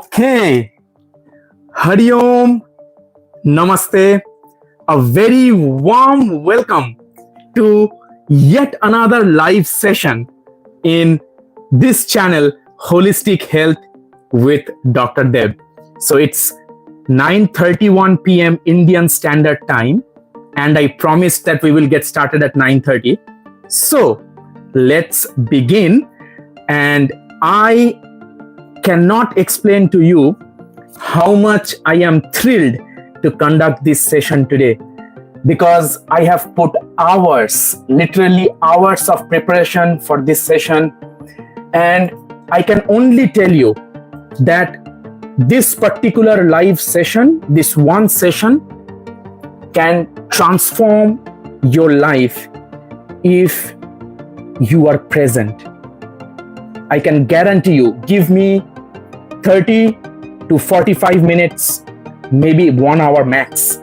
Okay, Hari Om, Namaste, a very warm welcome to yet another live session in this channel, Holistic Health with Dr. Deb. So it's 9:31 p.m. Indian Standard Time, and I promised that we will get started at 9:30. So let's begin, and I cannot explain to you how much I am thrilled to conduct this session today, because I have put hours, literally hours of preparation for this session, and I can only tell you that this particular live session, this one session, can transform your life if you are present. I can guarantee you, give me 30 to 45 minutes, maybe 1 hour max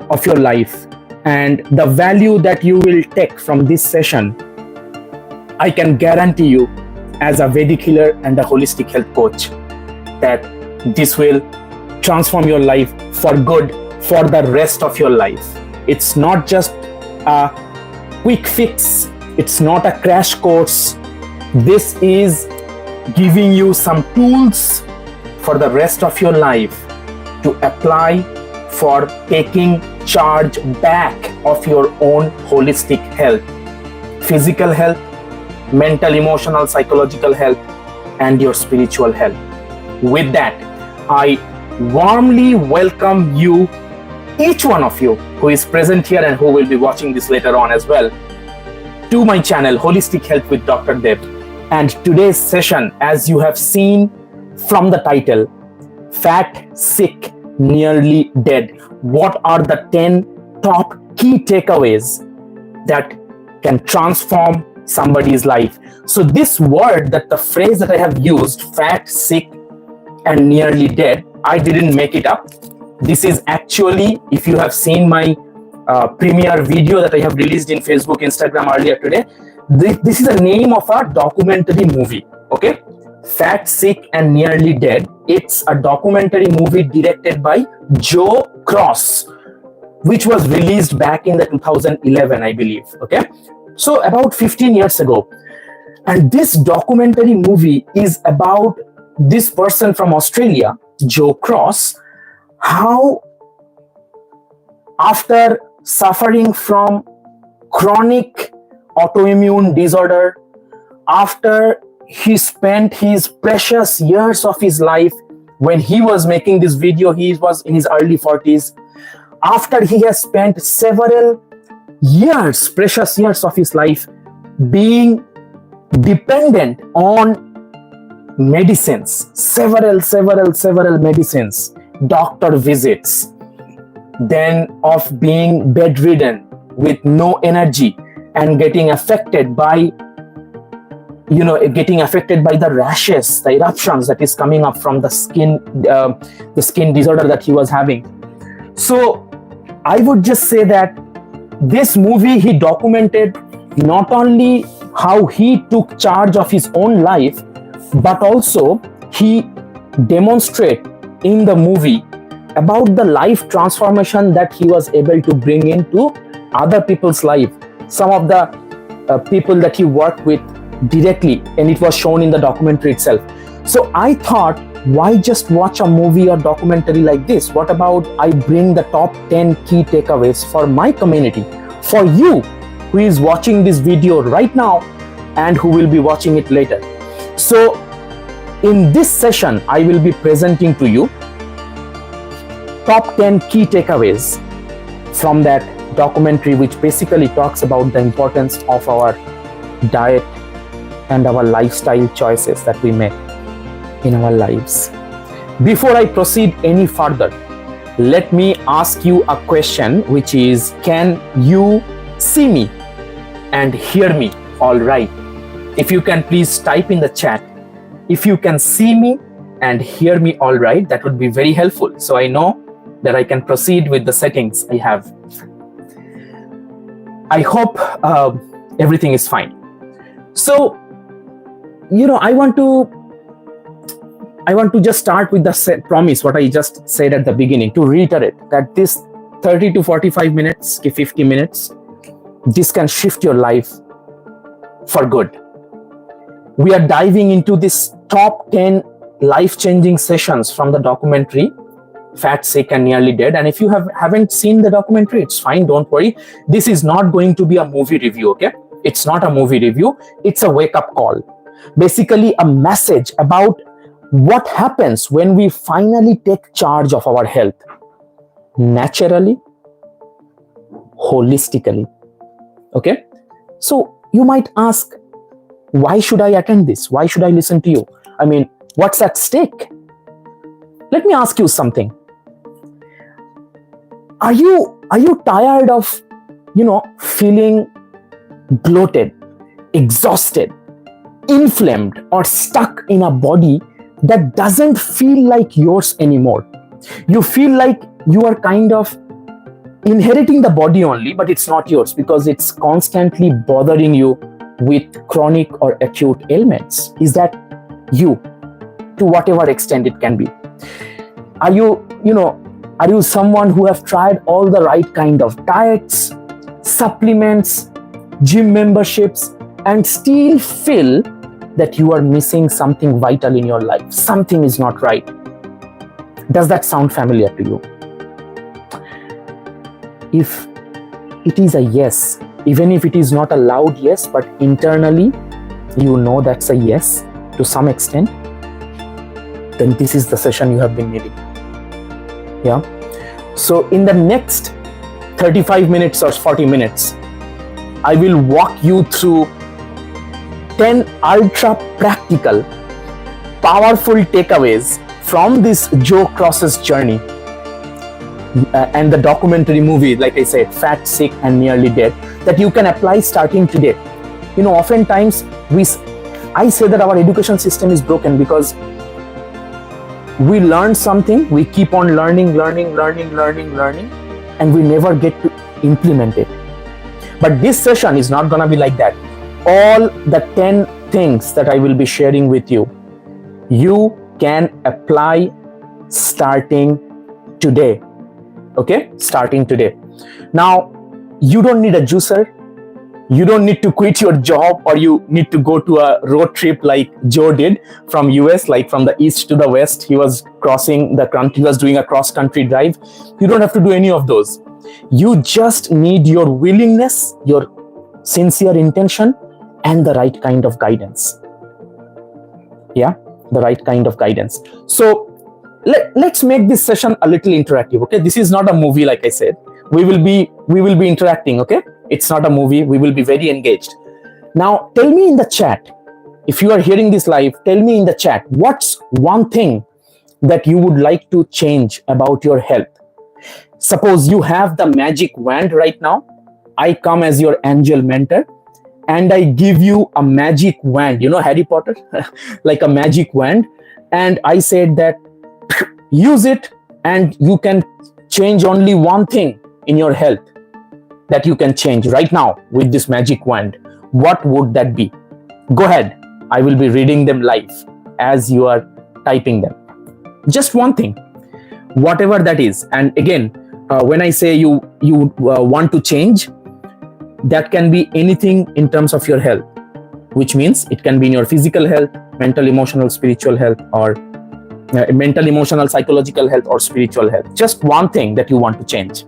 of your life, and the value that you will take from this session, I can guarantee you, as a Vedic healer and a holistic health coach, that this will transform your life for good for the rest of your life. It's not just a quick fix, it's not a crash course. This is giving you some tools for the rest of your life to apply for taking charge back of your own holistic health, physical health, mental, emotional, psychological health, and your spiritual health. With that, I warmly welcome you, each one of you who is present here and who will be watching this later on as well, to my channel, Holistic Health with Dr. Deb. And today's session, as you have seen from the title, Fat, Sick, Nearly Dead. What are the 10 top key takeaways that can transform somebody's life? So this word, that the phrase that I have used, fat, sick, and nearly dead, I didn't make it up. This is actually, if you have seen my premiere video that I have released in Facebook, Instagram earlier today, this is the name of a documentary movie, okay? Fat, Sick, and Nearly Dead. It's a documentary movie directed by Joe Cross, which was released back in the 2011, I believe, okay? So about 15 years ago. And this documentary movie is about this person from Australia, Joe Cross, how after suffering from chronic autoimmune disorder, after he spent his precious years of his life, when he was making this video, he was in his early 40s, after he has spent several years, precious years of his life, being dependent on medicines, several medicines, doctor visits, then of being bedridden with no energy and getting affected by the rashes, the eruptions that is coming up from the skin disorder that he was having. So I would just say that this movie, he documented not only how he took charge of his own life, but also he demonstrate in the movie about the life transformation that he was able to bring into other people's life, some of the people that he worked with directly, and it was shown in the documentary itself. So I thought, why just watch a movie or documentary like this? What about I bring the top 10 key takeaways for my community, for you who is watching this video right now and who will be watching it later. So in this session, I will be presenting to you top 10 key takeaways from that documentary, which basically talks about the importance of our diet and our lifestyle choices that we make in our lives. Before I proceed any further, let me ask you a question, which is, can you see me and hear me all right? If you can please type in the chat, if you can see me and hear me all right, that would be very helpful, so I know that I can proceed with the settings I have. I hope everything is fine. So, I want to I want to just start with the promise, what I just said at the beginning, to reiterate that this 30 to 45 minutes, 50 minutes, this can shift your life for good. We are diving into this top 10 life-changing sessions from the documentary Fat, Sick and Nearly Dead. And if you haven't seen the documentary, it's fine, don't worry. This is not going to be a movie review, okay? It's not a movie review. It's a wake-up call. Basically, a message about what happens when we finally take charge of our health. Naturally, holistically, okay? So you might ask, why should I attend this? Why should I listen to you? I mean, what's at stake? Let me ask you something. Are you tired of, feeling bloated, exhausted, inflamed, or stuck in a body that doesn't feel like yours anymore? You feel like you are kind of inheriting the body only, but it's not yours because it's constantly bothering you with chronic or acute ailments. Is that you, to whatever extent it can be? Are you someone who have tried all the right kind of diets, supplements, gym memberships, and still feel that you are missing something vital in your life? Something is not right. Does that sound familiar to you? If it is a yes, even if it is not a loud yes, but internally you know that's a yes to some extent, then this is the session you have been needing. Yeah. So in the next 35 minutes or 40 minutes, I will walk you through 10 ultra practical, powerful takeaways from this Joe Cross's journey and the documentary movie, like I said, Fat, Sick and Nearly Dead, that you can apply starting today. Oftentimes I say that our education system is broken because we learn something, we keep on learning, and we never get to implement it. But this session is not going to be like that. All the 10 things that I will be sharing with you, you can apply starting today. Okay? Starting today. Now, you don't need a juicer. You don't need to quit your job, or you need to go to a road trip like Joe did from US, like from the east to the west. He was crossing the country, he was doing a cross-country drive. You don't have to do any of those. You just need your willingness, your sincere intention, and the right kind of guidance. Yeah, the right kind of guidance. So let's make this session a little interactive. Okay, this is not a movie, like I said. We will be interacting. Okay. It's not a movie. We will be very engaged. Now, tell me in the chat, if you are hearing this live, tell me in the chat, what's one thing that you would like to change about your health? Suppose you have the magic wand right now. I come as your angel mentor and I give you a magic wand, Harry Potter, like a magic wand. And I said that use it and you can change only one thing in your health that you can change right now with this magic wand. What would that be? Go ahead. I will be reading them live as you are typing them. Just one thing, whatever that is. And again, when I say you want to change, that can be anything in terms of your health, which means it can be in your physical health, mental, emotional, spiritual health, or mental, emotional, psychological health, or spiritual health. Just one thing that you want to change.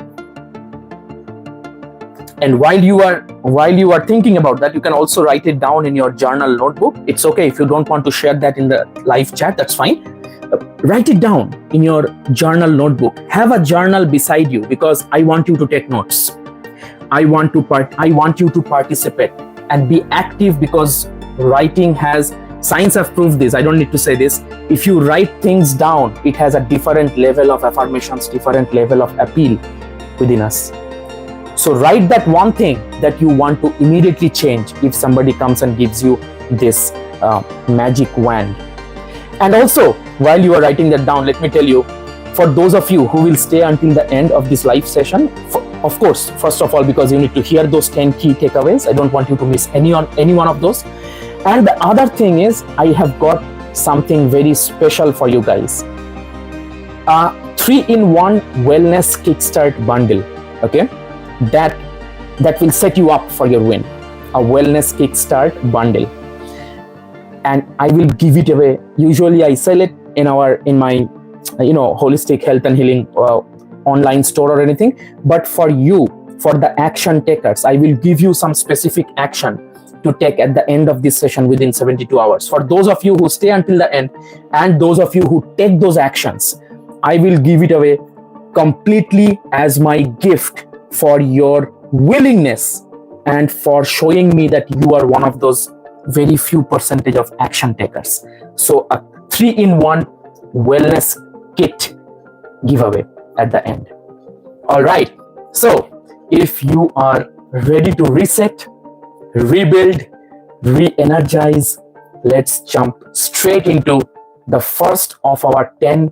And while you are thinking about that, you can also write it down in your journal notebook. It's okay if you don't want to share that in the live chat, that's fine. Write it down in your journal notebook. Have a journal beside you because I want you to take notes. I want you to participate and be active because writing has, science have proved this, I don't need to say this. If you write things down, it has a different level of affirmations, different level of appeal within us. So write that one thing that you want to immediately change if somebody comes and gives you this magic wand. And also, while you are writing that down, let me tell you, for those of you who will stay until the end of this live session, of course, first of all, because you need to hear those 10 key takeaways. I don't want you to miss any one of those. And the other thing is, I have got something very special for you guys. 3-in-1 wellness kickstart bundle, okay, that will set you up for your win. A wellness kickstart bundle, and I will give it away. Usually I sell it in my holistic health and healing online store or anything, but for you, for the action takers, I will give you some specific action to take at the end of this session within 72 hours. For those of you who stay until the end and those of you who take those actions, I will give it away completely as my gift for your willingness and for showing me that you are one of those very few percentage of action takers. So a 3-in-1 wellness kit giveaway at the end. All right. So if you are ready to reset, rebuild, re-energize, let's jump straight into the first of our 10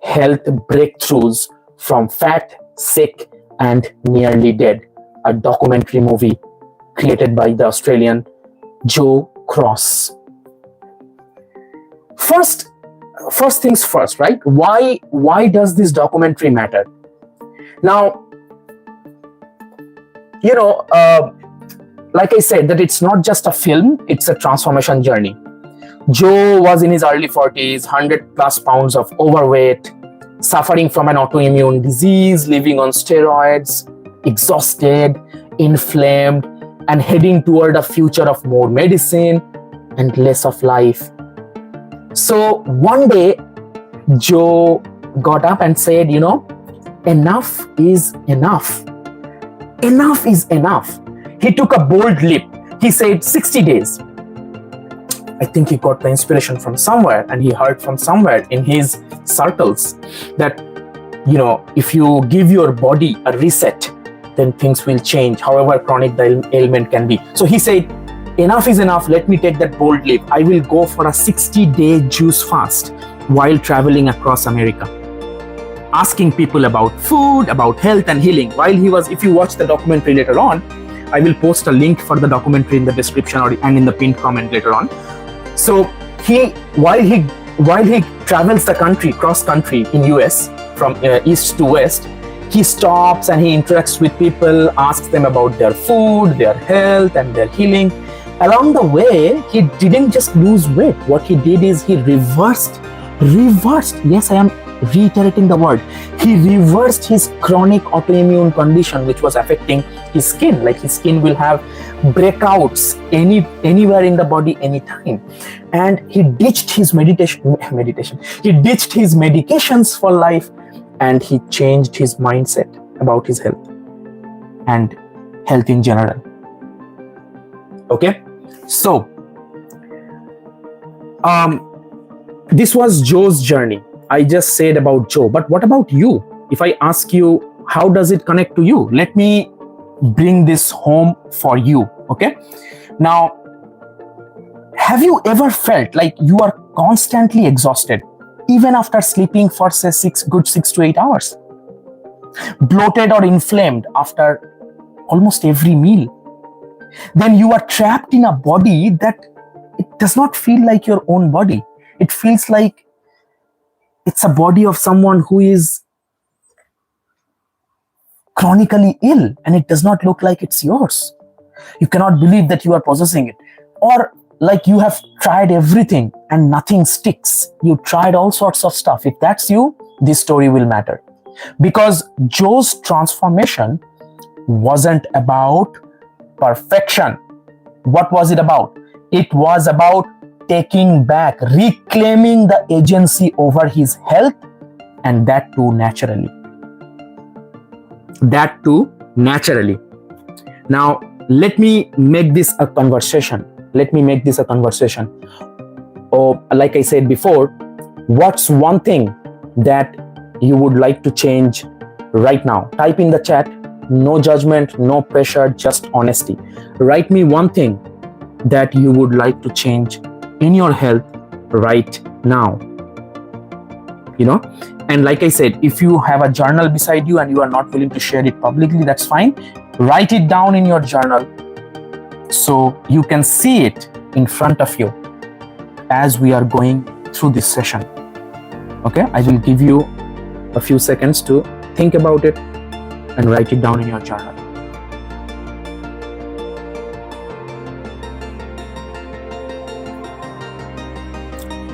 health breakthroughs from Fat, Sick, and Nearly Dead, a documentary movie created by the Australian Joe Cross. First things first, right? Why does this documentary matter? Now, like I said, that it's not just a film, it's a transformation journey. Joe was in his early 40s, 100 plus pounds of overweight, suffering from an autoimmune disease, living on steroids, exhausted, inflamed, and heading toward a future of more medicine and less of life. So one day, Joe got up and said, enough is enough. Enough is enough. He took a bold leap. He said 60 days. I think he got the inspiration from somewhere, and he heard from somewhere in his circles that, if you give your body a reset, then things will change, however chronic the ailment can be. So he said, enough is enough. Let me take that bold leap. I will go for a 60-day juice fast while traveling across America, asking people about food, about health and healing. While he was, if you watch the documentary later on, I will post a link for the documentary in the description and in the pinned comment later on. So while he travels the country, cross country in US from east to west, he stops and he interacts with people, asks them about their food, their health, and their healing. Along the way, he didn't just lose weight. What he did is he reversed. Yes, I am reiterating the word. He reversed his chronic autoimmune condition, which was affecting his skin. Like his skin will have breakouts anywhere in the body, anytime. And he ditched his meditation. He ditched his medications for life, and he changed his mindset about his health and health in general. Okay, so this was Joe's journey. I just said about Joe, but what about you? If I ask you, how does it connect to you? Let me bring this home for you, okay? Now, have you ever felt like you are constantly exhausted, even after sleeping for say 6 to 8 hours? Bloated or inflamed after almost every meal? Then you are trapped in a body that it does not feel like your own body. It feels like it's a body of someone who is chronically ill, and it does not look like it's yours. You cannot believe that you are possessing it. Or like you have tried everything and nothing sticks. You tried all sorts of stuff. If that's you, this story will matter. Because Joe's transformation wasn't about perfection. What was it about? It was about taking back, reclaiming the agency over his health, and that too naturally. Now, let me make this a conversation. Oh, like I said before, what's one thing that you would like to change right now? Type in the chat. No judgment, no pressure, just honesty. Write me one thing that you would like to change in your health right now. And like I said, if you have a journal beside you and you are not willing to share it publicly, that's fine. Write it down in your journal so you can see it in front of you. as we are going through this session. Okay, I will give you a few seconds to think about it and write it down in your journal.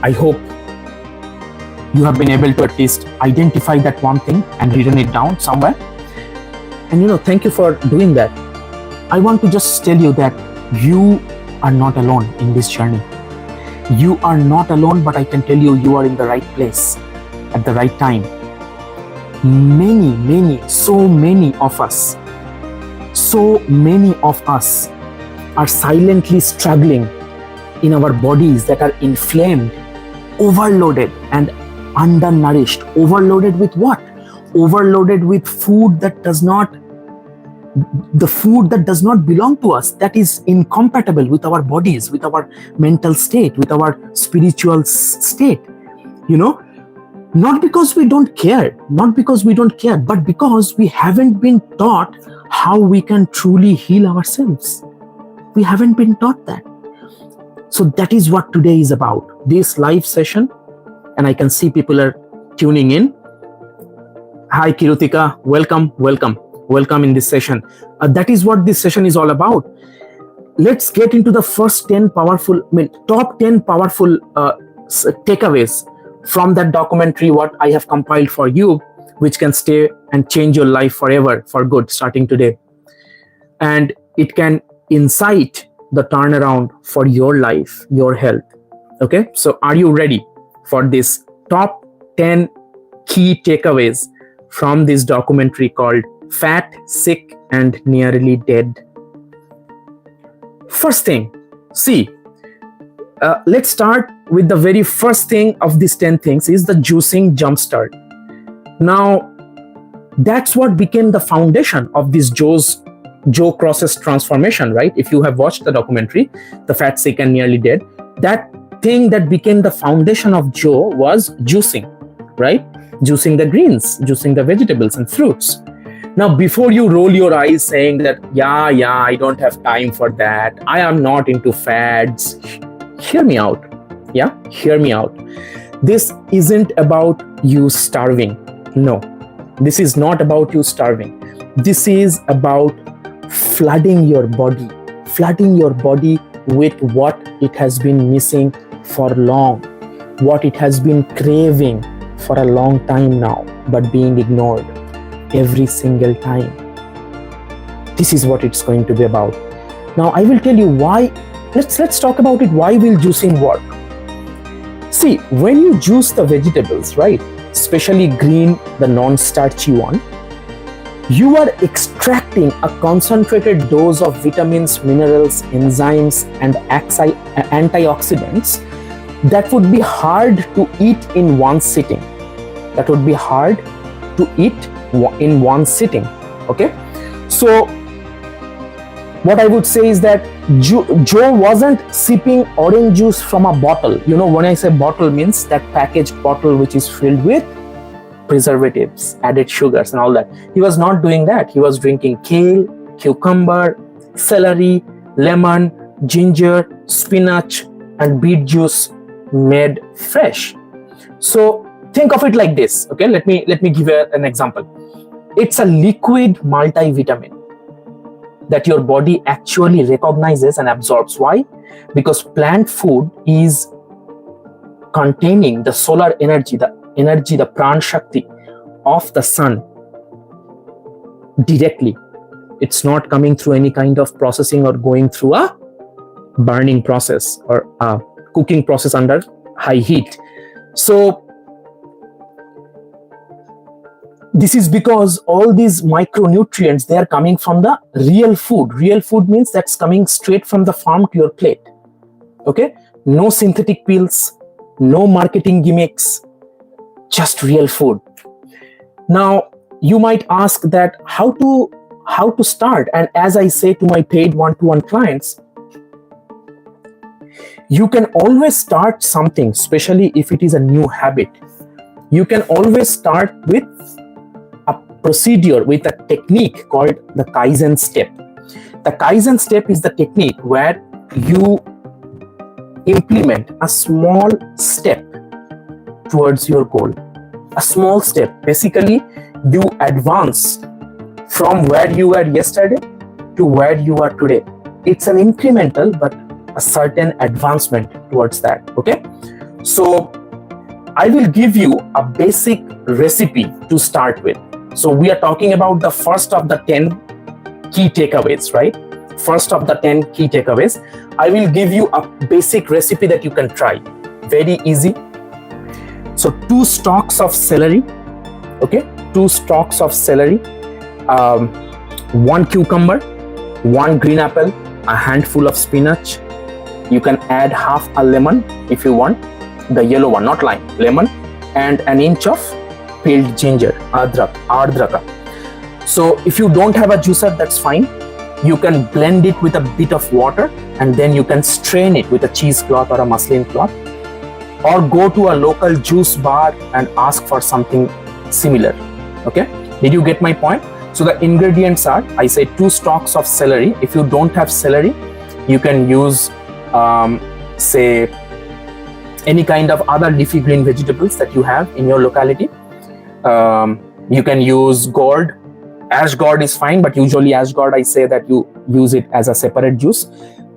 I hope you have been able to at least identify that one thing and written it down somewhere. And thank you for doing that. I want to just tell you that you are not alone in this journey. You are not alone, but I can tell you, you are in the right place at the right time. So many of us are silently struggling in our bodies that are inflamed, overloaded and undernourished. Overloaded with what? Overloaded with food that does not belong to us, that is incompatible with our bodies, with our mental state, with our spiritual state. Not because we don't care, but because we haven't been taught how we can truly heal ourselves. We haven't been taught that. So that is what today is about, this live session. And I can see people are tuning in. Hi Kirutika, welcome in this session. That is what this session is all about. Let's get into the first top 10 powerful takeaways from that documentary, what I have compiled for you, which can stay and change your life forever, for good, starting today. And it can incite the turnaround for your life, your health. Okay, so are you ready for this top 10 key takeaways from this documentary called Fat, Sick and Nearly Dead? First thing, let's start with the very first thing of these 10 things is the juicing jumpstart. Now, that's what became the foundation of this Joe Cross's transformation, right? If you have watched the documentary, The Fat, Sick and Nearly Dead, that thing that became the foundation of Joe was juicing, right? Juicing the greens, juicing the vegetables and fruits. Now, before you roll your eyes saying that, yeah, I don't have time for that, I am not into fads, hear me out. Yeah, hear me out. This isn't about you starving. No, this is not about you starving. This is about flooding your body with what it has been missing for long, what it has been craving for a long time now, but being ignored every single time. This is what it's going to be about. Now, I will tell you why. Let's talk about it. Why will juicing work? See, when you juice the vegetables, right, especially green, the non-starchy one, you are extracting a concentrated dose of vitamins, minerals, enzymes, and antioxidants that would be hard to eat in one sitting. Okay? So, what I would say is that Joe wasn't sipping orange juice from a bottle. When I say bottle, means that packaged bottle which is filled with preservatives, added sugars and all that. He was not doing that. He was drinking kale, cucumber, celery, lemon, ginger, spinach and beet juice made fresh. So think of it like this. Okay, let me give you an example. It's a liquid multivitamin that your body actually recognizes and absorbs. Why? Because plant food is containing the solar energy, the pran shakti of the sun directly. It's not coming through any kind of processing or going through a burning process or a cooking process under high heat. So this is because all these micronutrients, they are coming from the real food. Real food means that's coming straight from the farm to your plate. Okay? No synthetic pills, no marketing gimmicks, just real food. Now, you might ask that how to start. And as I say to my paid one-to-one clients, you can always start something, especially if it is a new habit. You can always start with a procedure, with a technique called the Kaizen step. The Kaizen step is the technique where you implement a small step towards your goal. A small step. Basically, you advance from where you were yesterday to where you are today. It's an incremental but a certain advancement towards that. Okay, so I will give you a basic recipe to start with. So we are talking about the first of the 10 key takeaways, right? First of the 10 key takeaways. I will give you a basic recipe that you can try. Very easy. So 2 stalks of celery, okay? 2 stalks of celery, 1 cucumber, 1 green apple, a handful of spinach. You can add half a lemon if you want, the yellow one, not lime, lemon, and an inch of peeled ginger, adraka. So if you don't have a juicer, that's fine. You can blend it with a bit of water and then you can strain it with a cheesecloth or a muslin cloth, or go to a local juice bar and ask for something similar. Okay, did you get my point? So the ingredients are, I say 2 stalks of celery. If you don't have celery, you can use say any kind of other leafy green vegetables that you have in your locality. You can use gourd. Ash gourd is fine, but usually ash gourd, I say that you use it as a separate juice,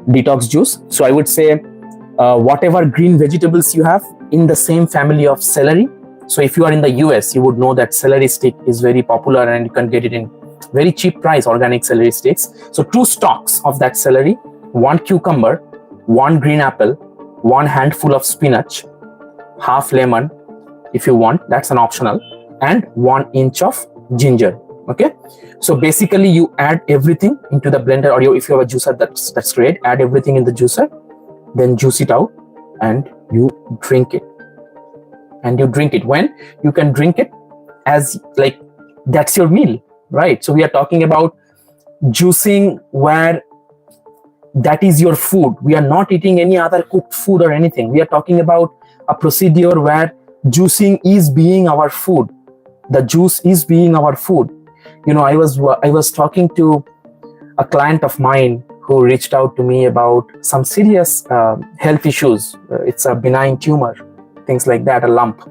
detox juice. So I would say whatever green vegetables you have in the same family of celery. So if you are in the US, you would know that celery stick is very popular and you can get it in very cheap price, organic celery sticks. So 2 stalks of that celery, 1 cucumber, 1 green apple, 1 handful of spinach, half lemon if you want, that's an optional, and 1 inch of ginger. Okay, so basically you add everything into the blender, or if you have a juicer, that's great. Add everything in the juicer, then juice it out and you drink it. And you drink it when you can drink it as like that's your meal, right? So we are talking about juicing where that is your food. We are not eating any other cooked food or anything. We are talking about a procedure where juicing is being our food. The juice is being our food. You know, I was talking to a client of mine who reached out to me about some serious health issues. It's a benign tumor, things like that, a lump.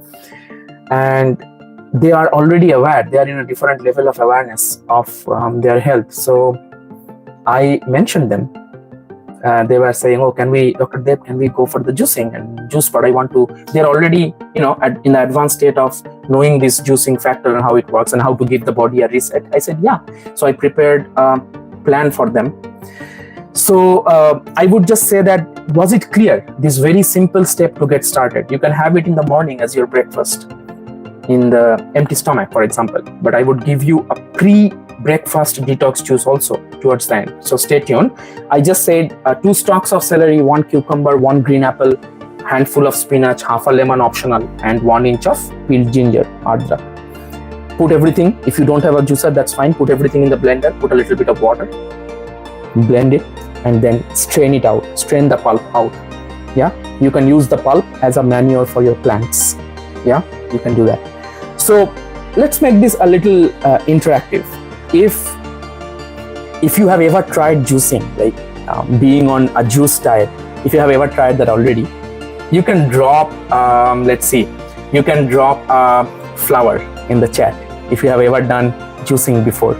And they are already aware. They are in a different level of awareness of their health. So I mentioned them. They were saying, oh, Dr. Deb, can we go for the juicing and juice? But they're already, in the advanced state of knowing this juicing factor and how it works and how to give the body a reset. I said, yeah. So I prepared a plan for them. So I would just say that, was it clear? This very simple step to get started. You can have it in the morning as your breakfast, in the empty stomach, for example. But I would give you a pre-breakfast detox juice also towards the end. So stay tuned. I just said 2 stalks of celery, 1 cucumber, 1 green apple, handful of spinach, half a lemon optional, and 1 inch of peeled ginger, adrak. Put everything. If you don't have a juicer, that's fine. Put everything in the blender. Put a little bit of water. Blend it. And then strain it out, strain the pulp out. Yeah, you can use the pulp as a manure for your plants. Yeah, you can do that. So let's make this a little interactive. If you have ever tried juicing, like being on a juice diet, if you have ever tried that already, you can drop, you can drop a flower in the chat if you have ever done juicing before.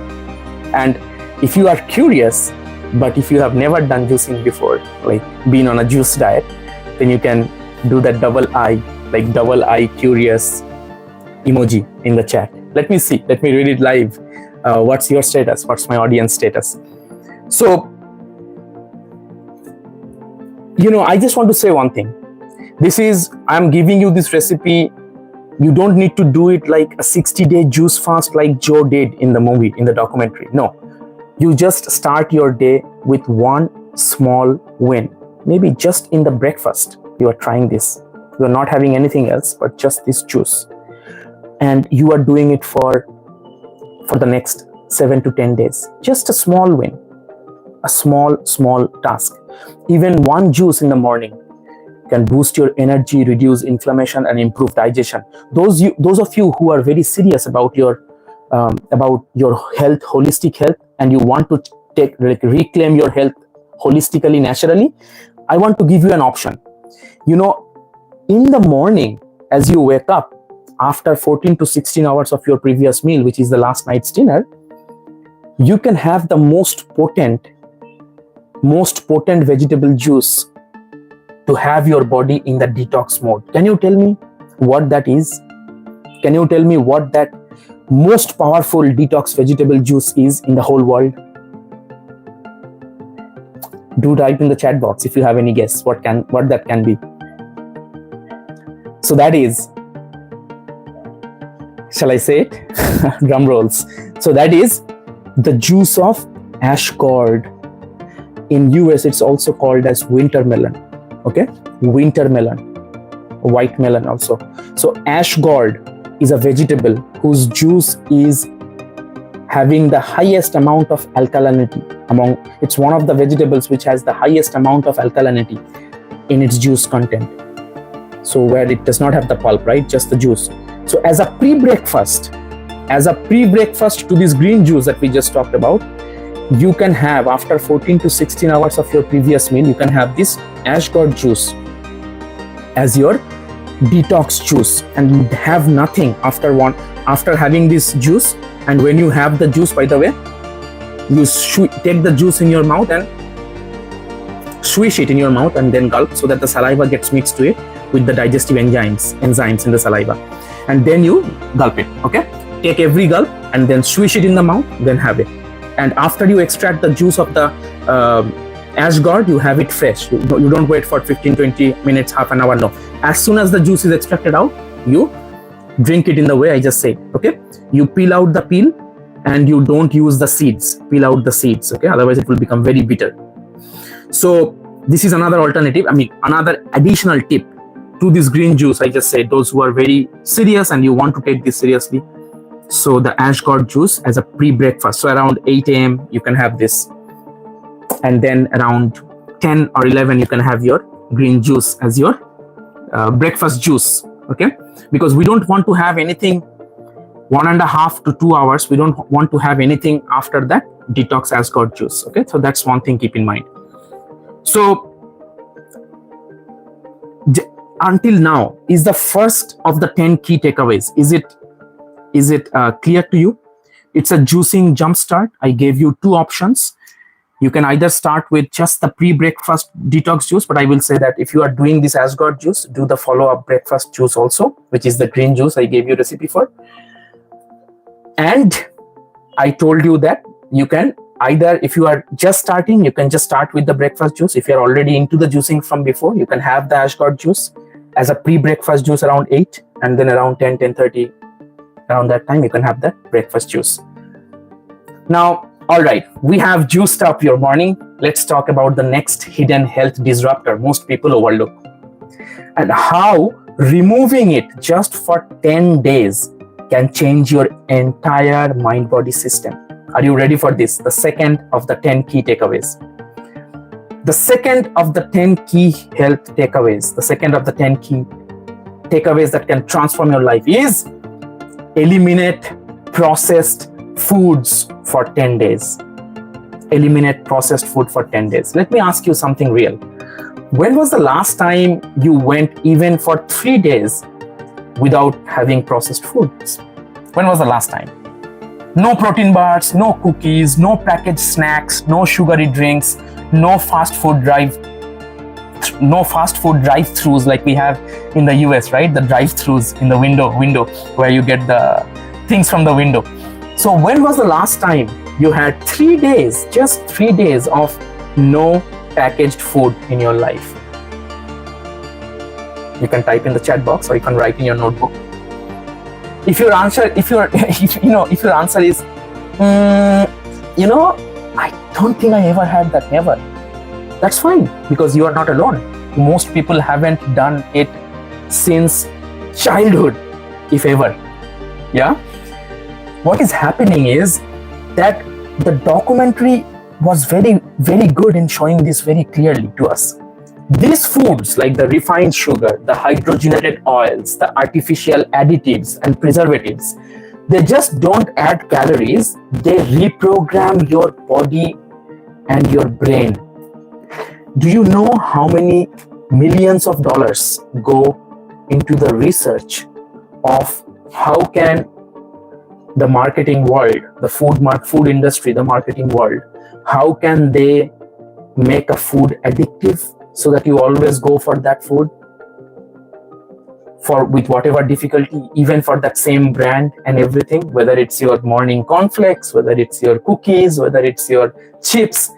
And if you are curious, but if you have never done juicing before, like been on a juice diet, then you can do that double eye curious emoji in the chat. Let me see, let me read it live. What's your status? What's my audience status? So, I just want to say one thing. I'm giving you this recipe. You don't need to do it like a 60-day juice fast like Joe did in the movie, in the documentary. No. You just start your day with one small win. Maybe just in the breakfast, you are trying this. You are not having anything else, but just this juice. And you are doing it for the next 7 to 10 days. Just a small win, a small task. Even one juice in the morning can boost your energy, reduce inflammation, and improve digestion. Those of you who are very serious about your health, holistic health, and you want to reclaim your health holistically, naturally, I want to give you an option. You know, in the morning, as you wake up, after 14 to 16 hours of your previous meal, which is the last night's dinner, you can have the most potent vegetable juice to have your body in the detox mode. Can you tell me what that is? Can you tell me what that most powerful detox vegetable juice is in the whole world? Do type in the chat box if you have any guess what that can be. So that is, shall I say it? Drum rolls. So that is the juice of ash gourd. In US, it's also called as winter melon. Okay, winter melon, white melon also. So ash gourd is a vegetable whose juice is having the highest amount of alkalinity it's one of the vegetables which has the highest amount of alkalinity in its juice content. So where it does not have the pulp, right? Just the juice. So as a pre-breakfast to this green juice that we just talked about, you can have, after 14 to 16 hours of your previous meal, you can have this ash gourd juice as your detox juice, and have nothing after having this juice. And when you have the juice, by the way, you take the juice in your mouth and swish it in your mouth and then gulp, so that the saliva gets mixed to it with the digestive enzymes in the saliva, and then you gulp it. Okay, take every gulp and then swish it in the mouth, then have it. And after you extract the juice of the ash gourd, you have it fresh. You don't wait for 15-20 minutes, half an hour. No, as soon as the juice is extracted out, you drink it in the way I just said. Okay, you peel out the peel and you don't use the seeds. Peel out the seeds. Okay, otherwise it will become very bitter. So this is another alternative. Another additional tip to this green juice I just said. Those who are very serious and you want to take this seriously, so the ash gourd juice as a pre-breakfast. So around 8 a.m. you can have this, and then around 10 or 11 you can have your green juice as your breakfast juice. Okay, because we don't want to have anything 1.5 to 2 hours. We don't want to have anything after that detox ash gourd juice. Okay, so that's one thing, keep in mind. So until now, is the first of the 10 key takeaways. Is it clear to you? It's a juicing jumpstart. I gave you two options. You can either start with just the pre-breakfast detox juice, but I will say that if you are doing this ash gourd juice, do the follow-up breakfast juice also, which is the green juice I gave you recipe for. And I told you that you can either, if you are just starting, you can just start with the breakfast juice. If you're already into the juicing from before, you can have the ash gourd juice as a pre-breakfast juice around 8, and then around 10:30, around that time, you can have that breakfast juice. Now, all right, we have juiced up your morning. Let's talk about the next hidden health disruptor most people overlook, and how removing it just for 10 days can change your entire mind-body system. Are you ready for this? The second of the 10 key takeaways. The second of the 10 key health takeaways, the second of the 10 key takeaways that can transform your life is eliminate processed foods for 10 days. Eliminate processed food for 10 days. Let me ask you something real. When was the last time you went even for 3 days without having processed foods? When was the last time? No protein bars, no cookies, no packaged snacks, no sugary drinks, no fast food drive-throughs like we have in the US, right? The drive-throughs in the window where you get the things from the window. So when was the last time you had 3 days, just 3 days of no packaged food in your life? You can type in the chat box or you can write in your notebook. If your answer is, I don't think I ever had that, never. That's fine, because you are not alone. Most people haven't done it since childhood, if ever. Yeah. What is happening is that the documentary was very, very good in showing this very clearly to us. These foods, like the refined sugar, the hydrogenated oils, the artificial additives and preservatives, they just don't add calories, they reprogram your body and your brain. Do you know how many millions of dollars go into the research of how can the marketing world, the food industry, the marketing world, how can they make a food addictive so that you always go for that food with whatever difficulty, even for that same brand and everything, whether it's your morning cornflakes, whether it's your cookies, whether it's your chips.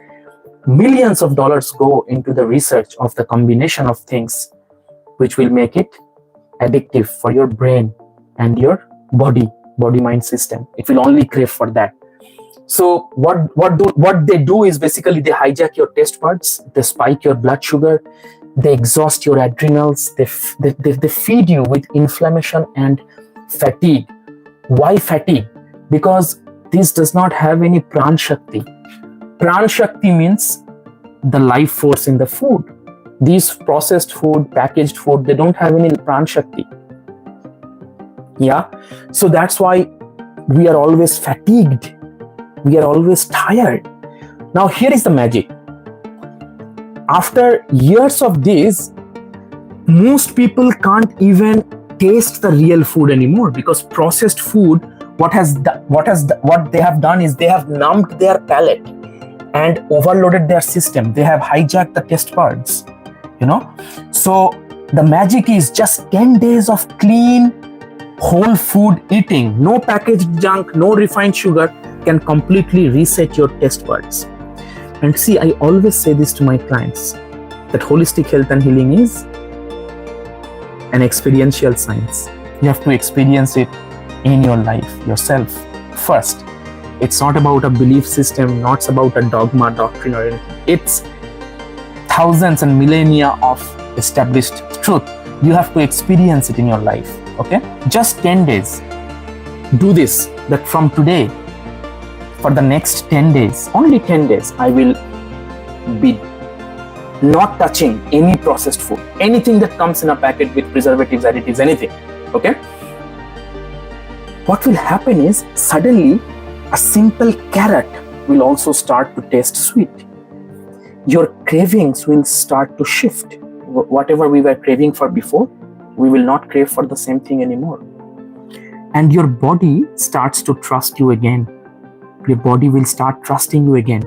Millions of dollars go into the research of the combination of things which will make it addictive for your brain and your body-mind system. It will only crave for that. So what they do is basically they hijack your taste buds, they spike your blood sugar, they exhaust your adrenals, they feed you with inflammation and fatigue. Why fatigue? Because this does not have any pran shakti. Pran shakti means the life force in the food. These processed food, packaged food, they don't have any pran shakti. Yeah, so that's why we are always fatigued. We are always tired. Now here is the magic. After years of this, most people can't even taste the real food anymore, because processed food, what they have done is they have numbed their palate and overloaded their system. They have hijacked the taste buds, So the magic is just 10 days of clean, whole food eating, no packaged junk, no refined sugar, can completely reset your taste buds. And see, I always say this to my clients, that holistic health and healing is an experiential science. You have to experience it in your life yourself first. It's not about a belief system, not about a dogma, doctrine or anything. It's thousands and millennia of established truth. You have to experience it in your life, okay? Just 10 days. Do this, that from today, for the next 10 days, only 10 days, I will be not touching any processed food, anything that comes in a packet with preservatives, additives, anything, okay? What will happen is, suddenly, a simple carrot will also start to taste sweet. Your cravings will start to shift. Whatever we were craving for before, we will not crave for the same thing anymore. And your body starts to trust you again. Your body will start trusting you again.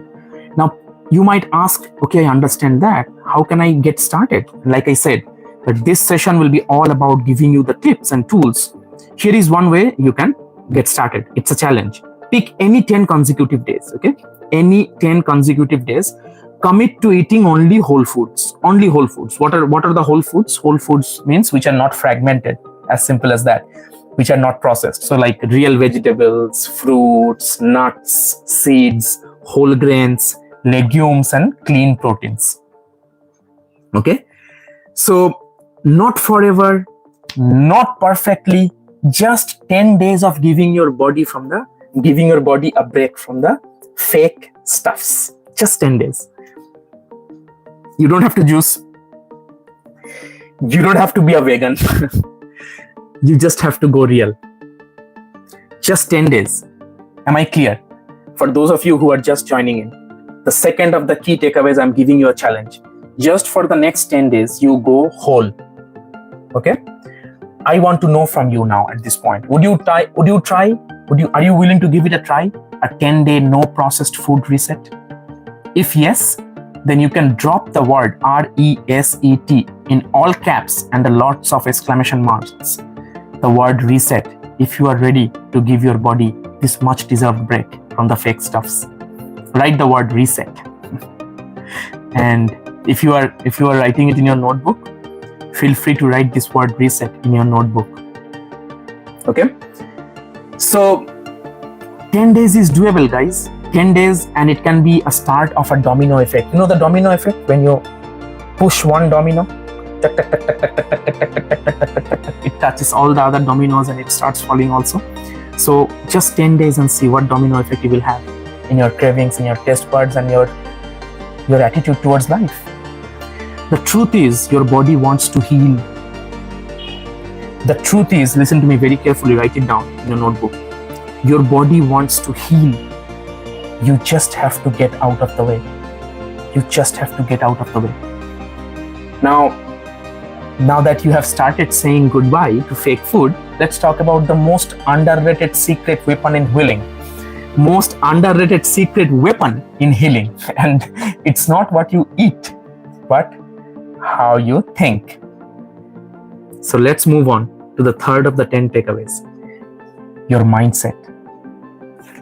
Now, you might ask, okay, I understand that. How can I get started? Like I said, that this session will be all about giving you the tips and tools. Here is one way you can get started. It's a challenge. Pick any 10 consecutive days, okay? Any 10 consecutive days. Commit to eating only whole foods. Only whole foods. What are the whole foods? Whole foods means which are not fragmented, as simple as that, which are not processed. So like real vegetables, fruits, nuts, seeds, whole grains, legumes, and clean proteins. Okay? So not forever, not perfectly, just 10 days of giving your body a break from the fake stuffs. Just 10 days. You don't have to juice. You don't have to be a vegan. You just have to go real. Just 10 days. Am I clear? For those of you who are just joining in, the second of the key takeaways, I'm giving you a challenge. Just for the next 10 days, you go whole. Okay? I want to know from you now at this point. Are you willing to give it a try? A 10-day no processed food reset? If yes, then you can drop the word RESET in all caps and the lots of exclamation marks. The word reset, if you are ready to give your body this much deserved break from the fake stuffs. Write the word reset. And if you are writing it in your notebook, feel free to write this word reset in your notebook. Okay? So 10 days is doable, guys. 10 days, and it can be a start of a domino effect. You know the domino effect? When you push one domino, it touches all the other dominoes and it starts falling also. So just 10 days and see what domino effect you will have in your cravings, in your taste buds, and your attitude towards life. The truth is, your body wants to heal. The truth is, listen to me very carefully, write it down in your notebook. Your body wants to heal. You just have to get out of the way. You just have to get out of the way. Now, Now that you have started saying goodbye to fake food, let's talk about the most underrated secret weapon in healing. Most underrated secret weapon in healing. And it's not what you eat, but how you think. So let's move on to the third of the 10 takeaways. Your mindset.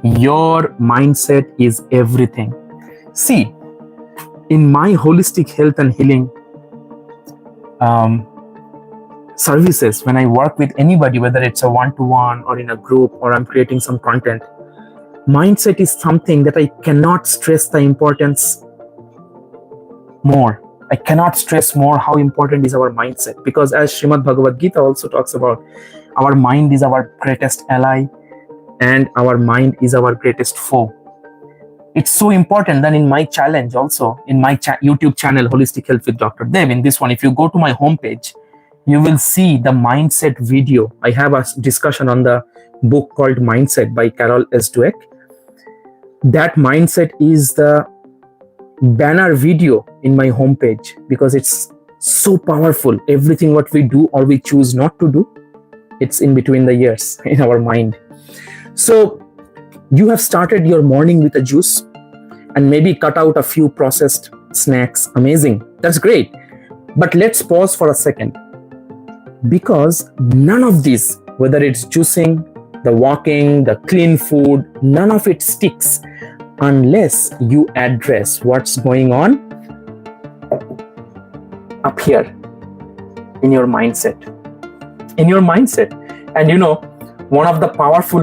Your mindset is everything. See, in my holistic health and healing services, when I work with anybody, whether it's a one-to-one or in a group or I'm creating some content, mindset is something that I cannot stress the importance more. I cannot stress more how important is our mindset, because as Srimad Bhagavad Gita also talks about, our mind is our greatest ally and our mind is our greatest foe. It's so important that in my challenge also, in my YouTube channel, Holistic Health with Dr. Dev, in this one, if you go to my homepage, you will see the mindset video. I have a discussion on the book called Mindset by Carol S. Dweck. That mindset is the banner video in my homepage because it's so powerful. Everything what we do or we choose not to do, it's in between the ears in our mind. So you have started your morning with a juice and maybe cut out a few processed snacks. Amazing. That's great. But let's pause for a second, because none of these, whether it's juicing, the walking, the clean food, none of it sticks unless you address what's going on up here in your mindset. In your mindset. And you know, one of the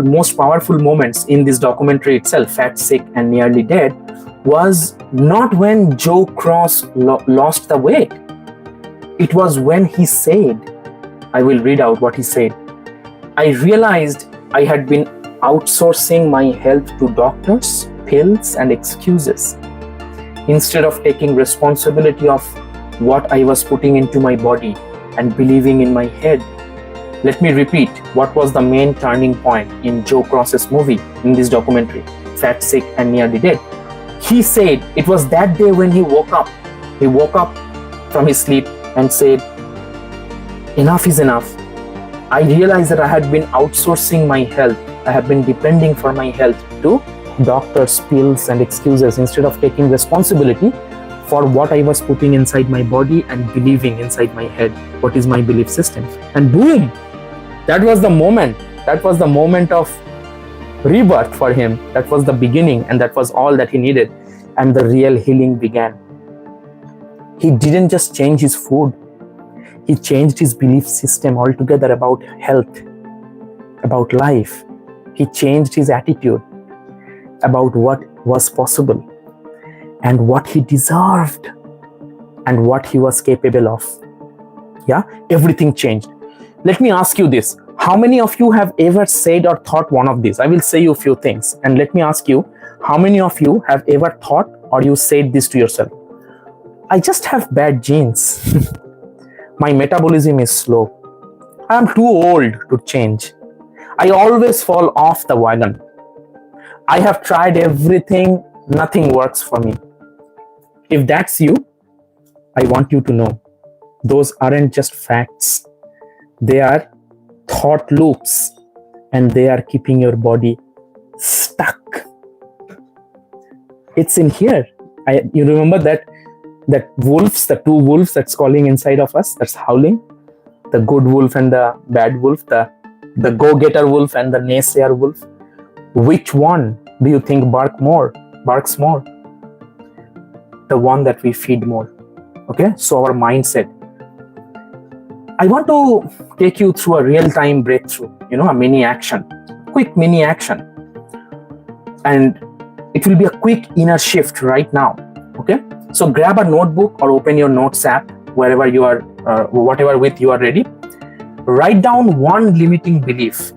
most powerful moments in this documentary itself, Fat, Sick and Nearly Dead, was not when Joe Cross lost the weight. It was when he said, I will read out what he said. I realized I had been outsourcing my health to doctors, pills and excuses instead of taking responsibility of what I was putting into my body and believing in my head. Let me repeat what was the main turning point in Joe Cross's movie, in this documentary, Fat, Sick and Nearly Dead. He said it was that day when he woke up. He woke up from his sleep and said, enough is enough. I realized that I had been outsourcing my health. I have been depending for my health to doctors, pills and excuses instead of taking responsibility for what I was putting inside my body and believing inside my head. What is my belief system? And boom, that was the moment. That was the moment of rebirth for him. That was the beginning, and that was all that he needed. And the real healing began. He didn't just change his food. He changed his belief system altogether about health, about life. He changed his attitude about what was possible and what he deserved and what he was capable of. Yeah, everything changed. Let me ask you this. How many of you have ever said or thought one of these? I will say you a few things. And let me ask you, how many of you have ever thought or you said this to yourself? I just have bad genes. My metabolism is slow. I am too old to change. I always fall off the wagon. I have tried everything. Nothing works for me. If that's you, I want you to know those aren't just facts. They are thought loops, and they are keeping your body stuck. It's in here. You remember that wolves, the two wolves that's calling inside of us, that's howling? The good wolf and the bad wolf, the go-getter wolf and the naysayer wolf. Which one do you think barks more? The one that we feed more. Okay, so our mindset. I want to take you through a real-time breakthrough, a mini action, quick mini action. And it will be a quick inner shift right now. Okay, so grab a notebook or open your notes app, wherever you are, whatever with you are ready. Write down one limiting belief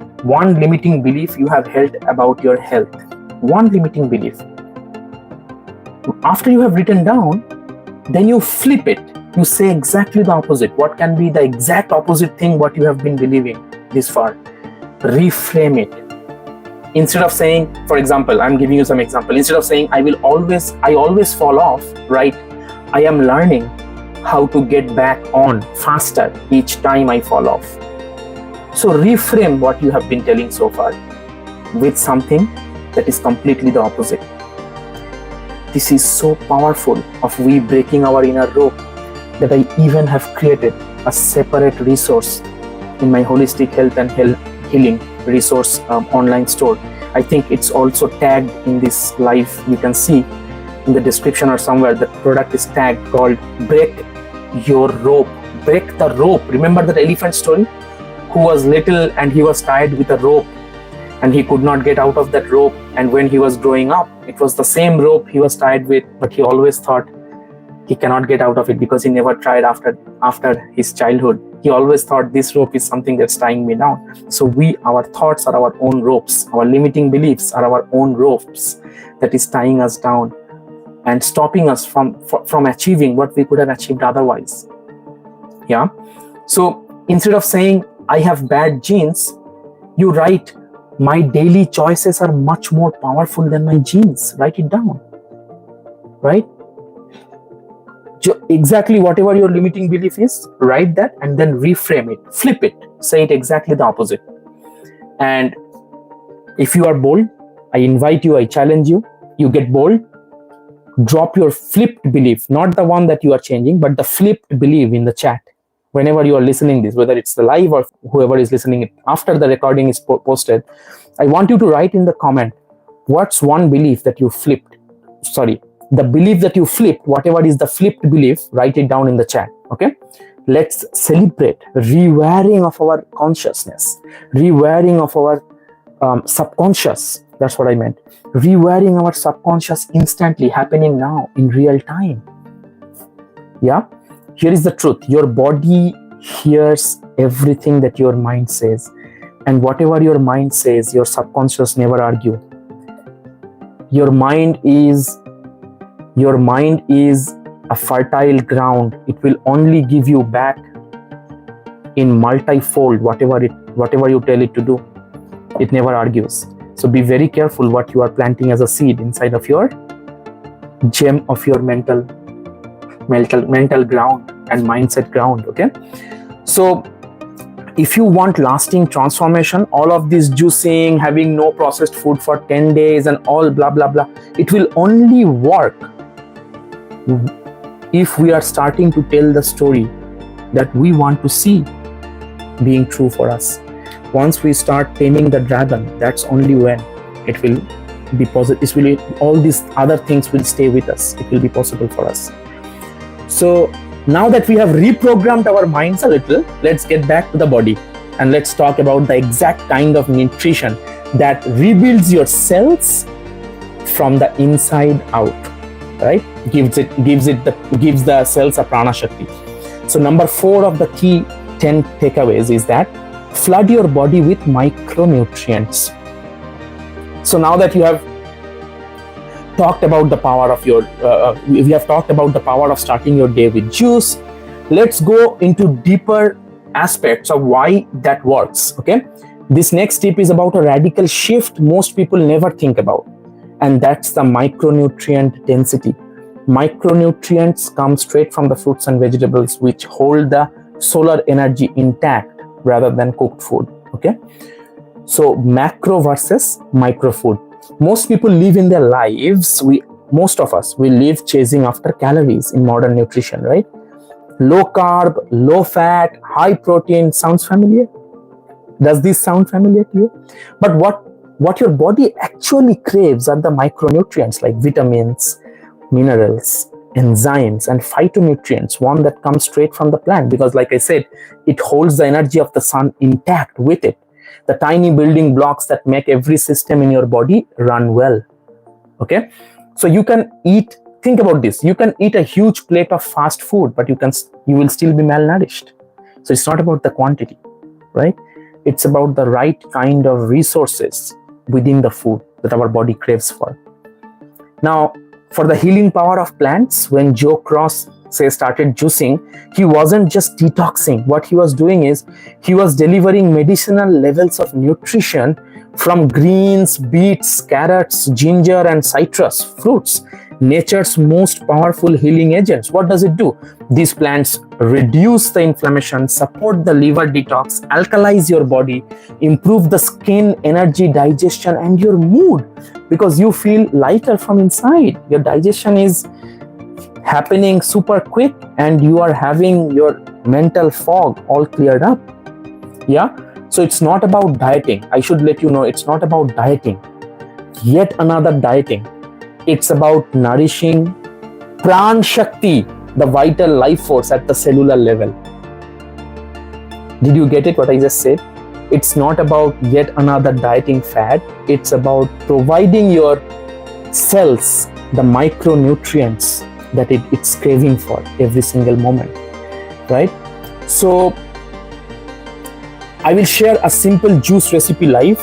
you have held about your health. One limiting belief. After you have written down, then you flip it. You say exactly the opposite. What can be the exact opposite thing what you have been believing this far? Reframe it. Instead of saying, for example, I'm giving you some example. Instead of saying, I always fall off, right? I am learning. how to get back on faster each time I fall off. So reframe what you have been telling so far with something that is completely the opposite. This is so powerful of we breaking our inner rope that I even have created a separate resource in my holistic health and healing resource online store. I think it's also tagged in this live. You can see in the description or somewhere the product is tagged called Break Your Rope. Break the rope. Remember that elephant story? Who was little and he was tied with a rope and he could not get out of that rope, and when he was growing up it was the same rope he was tied with, but he always thought he cannot get out of it because he never tried after his childhood. He always thought this rope is something that's tying me down. So our thoughts are our own ropes. Our limiting beliefs are our own ropes that is tying us down and stopping us from achieving what we could have achieved otherwise. Yeah. So instead of saying I have bad genes, you write my daily choices are much more powerful than my genes. Write it down. Right? Exactly whatever your limiting belief is, write that and then reframe it, flip it, say it exactly the opposite. And if you are bold, I invite you, I challenge you, you get bold, drop your flipped belief, not the one that you are changing, but the flipped belief in the chat. Whenever you are listening this, whether it's the live or whoever is listening it after the recording is posted, I want you to write in the comment, what's one belief that you flipped? The belief that you flipped, whatever is the flipped belief, write it down in the chat. Okay, let's celebrate rewiring of our consciousness, rewiring of our subconscious. That's what I meant. Rewiring our subconscious instantly, happening now in real time. Yeah, here is the truth. Your body hears everything that your mind says, and whatever your mind says, your subconscious never argue. Your mind is a fertile ground. It will only give you back in multi-fold whatever you tell it to do. It never argues. So be very careful what you are planting as a seed inside of your gem of your mental ground and mindset ground. Okay, so if you want lasting transformation, all of this juicing, having no processed food for 10 days and all blah blah blah, it will only work if we are starting to tell the story that we want to see being true for us. Once we start taming the dragon, that's only when it will be positive. All these other things will stay with us. It will be possible for us. So now that we have reprogrammed our minds a little, let's get back to the body and let's talk about the exact kind of nutrition that rebuilds your cells from the inside out. Right? Gives the cells a prana shakti. So number 4 of the key 10 takeaways is that flood your body with micronutrients. So now that you have talked about the power of we have talked about the power of starting your day with juice, let's go into deeper aspects of why that works. Okay, this next tip is about a radical shift most people never think about, and that's the micronutrient density. Micronutrients come straight from the fruits and vegetables, which hold the solar energy intact rather than cooked food. Okay, so macro versus micro food. Most people live in their lives, most of us, we live chasing after calories in modern nutrition, right? Low carb, low fat, high protein. Sounds familiar? Does this sound familiar to you? But what your body actually craves are the micronutrients like vitamins, minerals, enzymes, and phytonutrients, one that comes straight from the plant, because like I said, it holds the energy of the sun intact with it. The tiny building blocks that make every system in your body run well. Okay, so you can eat, think about this, you can eat a huge plate of fast food, but you will still be malnourished. So it's not about the quantity, right? It's about the right kind of resources within the food that our body craves for. Now, for the healing power of plants, when Joe Cross started juicing, he wasn't just detoxing. What he was doing is he was delivering medicinal levels of nutrition from greens, beets, carrots, ginger, and citrus fruits. nature's most powerful healing agents. What does it do? These plants reduce the inflammation, support the liver detox, alkalize your body, improve the skin, energy, digestion, and your mood, because you feel lighter from inside. Your digestion is happening super quick and you are having your mental fog all cleared up. Yeah, so it's not about dieting. I should let you know, it's not about dieting, yet another dieting. It's about nourishing pran shakti, the vital life force at the cellular level. Did you get it what I just said? It's not about yet another dieting fad. It's about providing your cells the micronutrients that it's craving for every single moment, right? So I will share a simple juice recipe live.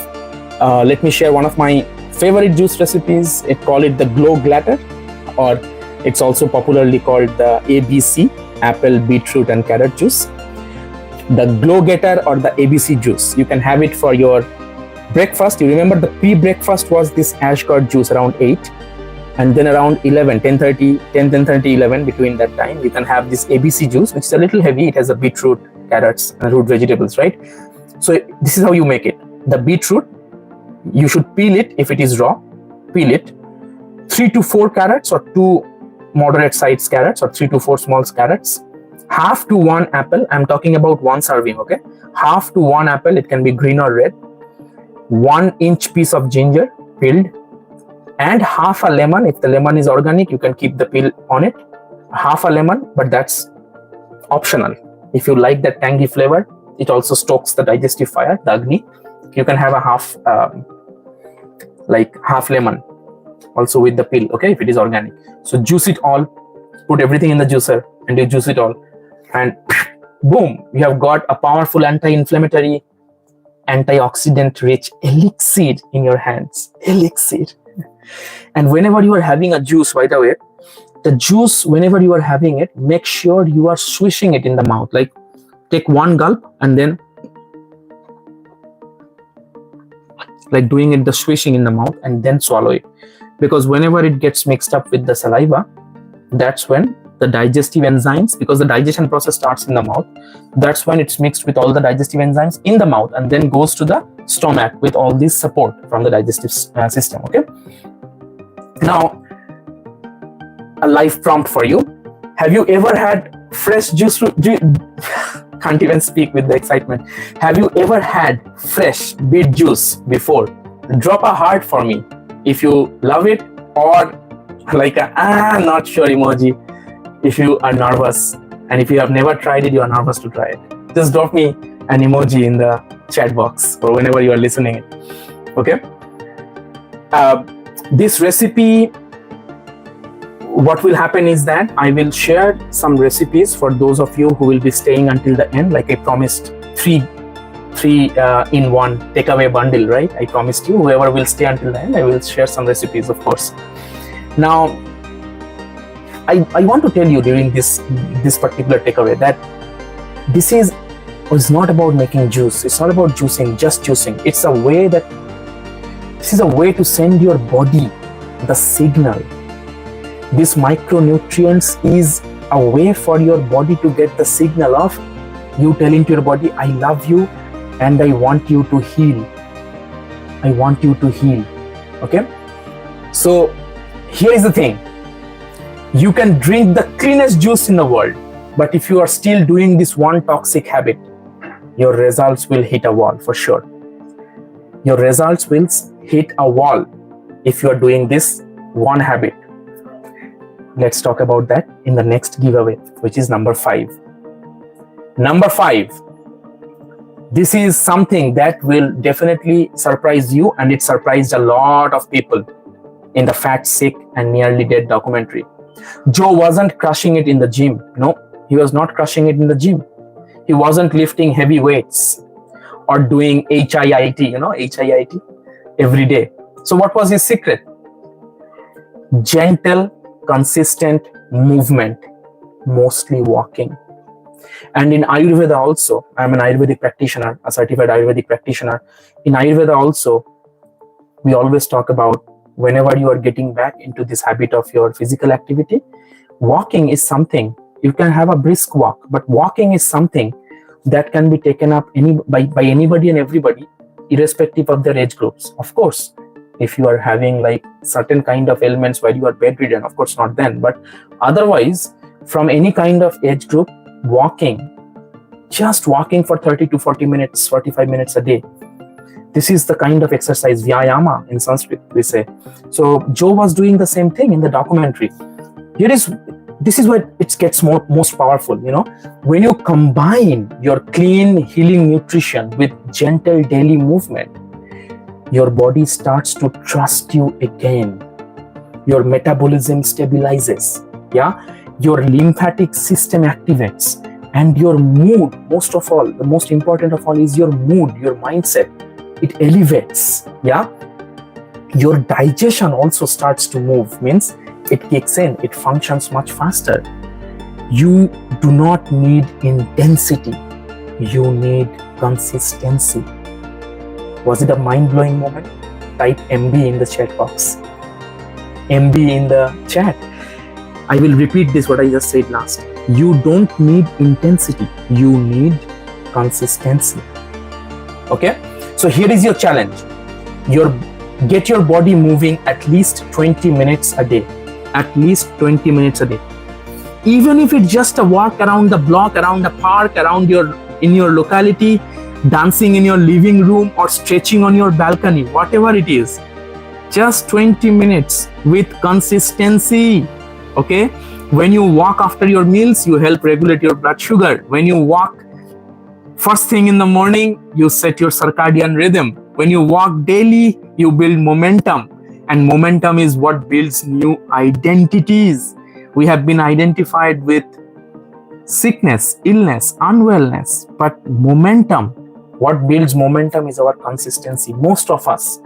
Let me share one of my favorite juice recipes. I call it the Glow Glatter, or it's also popularly called the ABC, apple, beetroot and carrot juice. The Glow Getter or the ABC juice, you can have it for your breakfast. You remember the pre-breakfast was this ash gourd juice around 8, and then around 11, 10:30, 11, between that time, you can have this ABC juice, which is a little heavy. It has a beetroot, carrots and root vegetables, right? So this is how you make it. The beetroot, you should peel it. If it is raw, peel it. 3 to 4 carrots, or 2 moderate sized carrots, or 3 to 4 small carrots. Half to 1 apple. I'm talking about 1 serving, okay? Half to 1 apple. It can be green or red. 1-inch piece of ginger peeled, and half a lemon. If the lemon is organic, you can keep the peel on it. Half a lemon, but that's optional. If you like that tangy flavor, it also stokes the digestive fire, the Agni. You can have a half lemon also with the peel, okay, if it is organic. So juice it all, put everything in the juicer and you juice it all, and boom, you have got a powerful anti-inflammatory, antioxidant rich elixir in your hands. Elixir. And whenever you are having a juice, by the way, the juice, whenever you are having it, make sure you are swishing it in the mouth. Like, take 1 gulp and then like doing it, the swishing in the mouth, and then swallow it. Because whenever it gets mixed up with the saliva, that's when the digestive enzymes, because the digestion process starts in the mouth, that's when it's mixed with all the digestive enzymes in the mouth and then goes to the stomach with all this support from the digestive system, okay? Now, a life prompt for you. Have you ever had fresh juice? Can't even speak with the excitement. Have you ever had fresh beet juice before? Drop a heart for me if you love it, or like a not sure emoji if you are nervous, and if you have never tried it, you are nervous to try it. Just drop me an emoji in the chat box or whenever you are listening it, okay? This recipe, what will happen is that I will share some recipes for those of you who will be staying until the end. Like I promised, three in one takeaway bundle, right? I promised you, whoever will stay until the end, I will share some recipes, of course. Now, I want to tell you during this particular takeaway that this is not about making juice. It's not about juicing, just juicing. It's a way that this is a way to send your body the signal. This micronutrients is a way for your body to get the signal of you telling to your body, I love you and I want you to heal. I want you to heal. Okay? So here is the thing. You can drink the cleanest juice in the world, but if you are still doing this one toxic habit, your results will hit a wall for sure. Your results will hit a wall if you are doing this one habit. Let's talk about that in the next giveaway, which is number 5. Number 5. This is something that will definitely surprise you, and it surprised a lot of people in the Fat, Sick and Nearly Dead documentary. Joe wasn't crushing it in the gym. No, he was not crushing it in the gym. He wasn't lifting heavy weights or doing HIIT, every day. So what was his secret? Gentle, consistent movement, mostly walking. And in Ayurveda also, I'm an Ayurvedic practitioner, a certified Ayurvedic practitioner. In Ayurveda also, we always talk about whenever you are getting back into this habit of your physical activity, walking is something. You can have a brisk walk, but walking is something that can be taken up by anybody and everybody, irrespective of their age groups. Of course, if you are having like certain kind of ailments where you are bedridden, of course not then, but otherwise, from any kind of age group, just walking for 30 to 40 minutes, 45 minutes a day. This is the kind of exercise, vyayama in Sanskrit, we say. So Joe was doing the same thing in the documentary. This is where it gets most powerful, when you combine your clean, healing nutrition with gentle daily movement, your body starts to trust you again. Your metabolism stabilizes, your lymphatic system activates, and your mood, most of all, the most important of all is your mood, your mindset. It elevates, Your digestion also starts to move, means it kicks in, it functions much faster. You do not need intensity, you need consistency. Was it a mind-blowing moment? Type MB in the chat box. MB in the chat. I will repeat this, what I just said last. You don't need intensity, you need consistency. Okay? So here is your challenge. Get your body moving at least 20 minutes a day. At least 20 minutes a day. Even if it's just a walk around the block, around the park, in your locality, dancing in your living room or stretching on your balcony, whatever it is. Just 20 minutes with consistency. Okay? When you walk after your meals, you help regulate your blood sugar. When you walk first thing in the morning, you set your circadian rhythm. When you walk daily, you build momentum. And momentum is what builds new identities. We have been identified with sickness, illness, unwellness. But momentum, what builds momentum is our consistency. Most of us,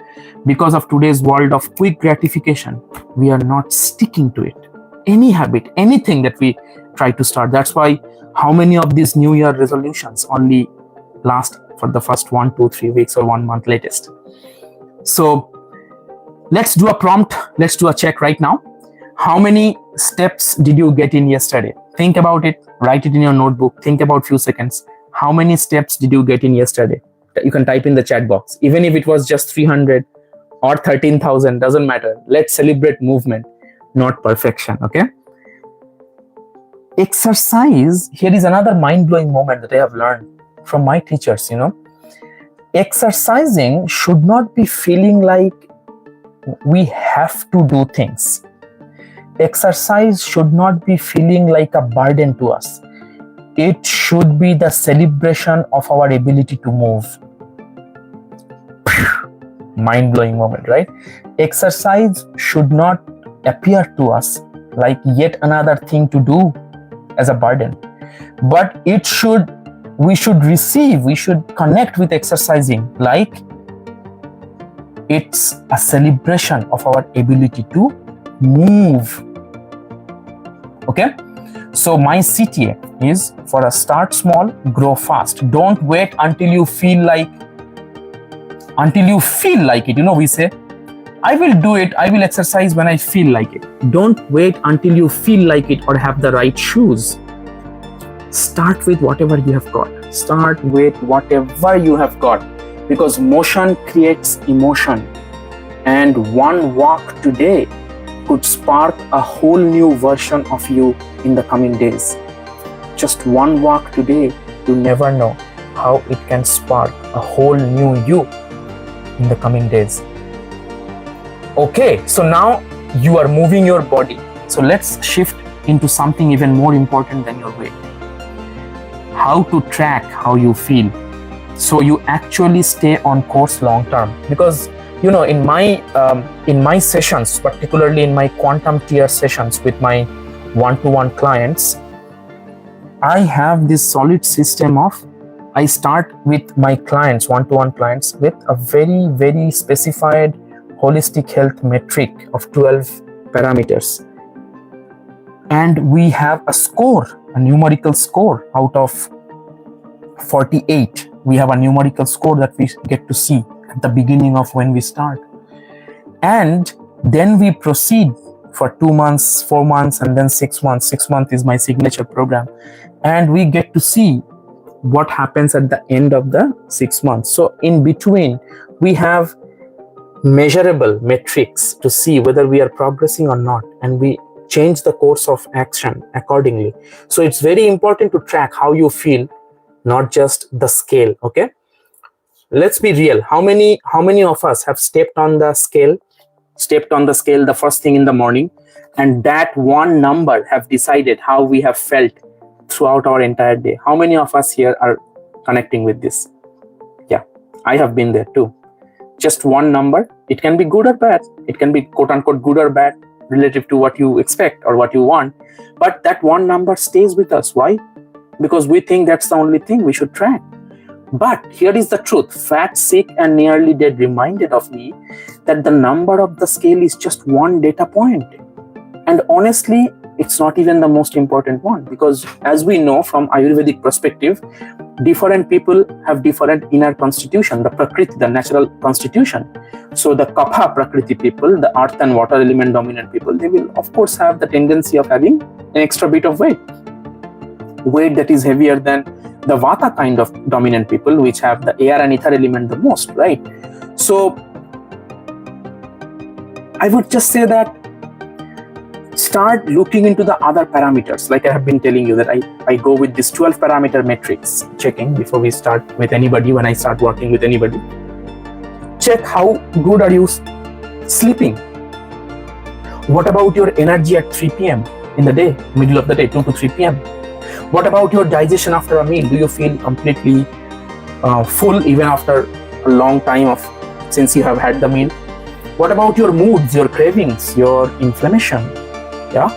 because of today's world of quick gratification, we are not sticking to it. Any habit, anything that we try to start. That's why how many of these New Year resolutions only last for the first 1, 2, 3 weeks or 1 month latest. So let's do a prompt. Let's do a check right now. How many steps did you get in yesterday? Think about it. Write it in your notebook. Think about few seconds. How many steps did you get in yesterday? You can type in the chat box. Even if it was just 300 or 13,000, doesn't matter. Let's celebrate movement, not perfection. Okay? Exercise. Here is another mind-blowing moment that I have learned from my teachers. Exercising should not be feeling like we have to do things. Exercise should not be feeling like a burden to us. It should be the celebration of our ability to move. Mind-blowing moment, right? Exercise should not appear to us like yet another thing to do as a burden, but we should connect with exercising like it's a celebration of our ability to move. Okay? So my CTA is, for a start small, grow fast. Don't wait until you feel like it. We say, I will do it, I will exercise when I feel like it. Don't wait until you feel like it or have the right shoes. Start with whatever you have got. Because motion creates emotion. And one walk today could spark a whole new version of you in the coming days. Just one walk today, you never know how it can spark a whole new you in the coming days. Okay, so now you are moving your body. So let's shift into something even more important than your weight. How to track how you feel, so you actually stay on course long term. Because in my sessions, particularly in my quantum tier sessions with my one-to-one clients, I have this solid system of, I start with my clients, one-to-one clients, with a very, very specified holistic health metric of 12 parameters. And we have a score, a numerical score out of 48. We have a numerical score that we get to see at the beginning of when we start. And Then we proceed for 2 months, 4 months, and then 6 months. 6 months is my signature program. And we get to see what happens at the end of the 6 months. So in between, we have measurable metrics to see whether we are progressing or not, and we change the course of action accordingly. So it's very important to track how you feel, not just the scale. Okay, let's be real. How many of us have stepped on the scale the first thing in the morning, and that one number have decided how we have felt throughout our entire day? How many of us here are connecting with this? Yeah, I have been there too. Just one number, it can be good or bad, it can be quote unquote good or bad relative to what you expect or what you want, but that one number stays with us. Why? Because we think that's the only thing we should track. But here is the truth: fat, sick, and nearly dead reminded of me that the number of the scale is just one data point. And honestly, it's not even the most important one, because as we know from Ayurvedic perspective, different people have different inner constitution, the Prakriti, the natural constitution. So the Kapha Prakriti people, the earth and water element dominant people, they will of course have the tendency of having an extra bit of weight that is heavier than the Vata kind of dominant people, which have the air and ether element the most, right? So I would just say that start looking into the other parameters. Like I have been telling you that I go with this 12 parameter matrix checking before we start with anybody. When I start working with anybody, check how good are you sleeping. What about your energy at 3 p.m. in the day, middle of the day, 2 to 3 p.m. What about your digestion after a meal? Do you feel completely full even after a long time since you have had the meal? What about your moods, your cravings, your inflammation? Yeah,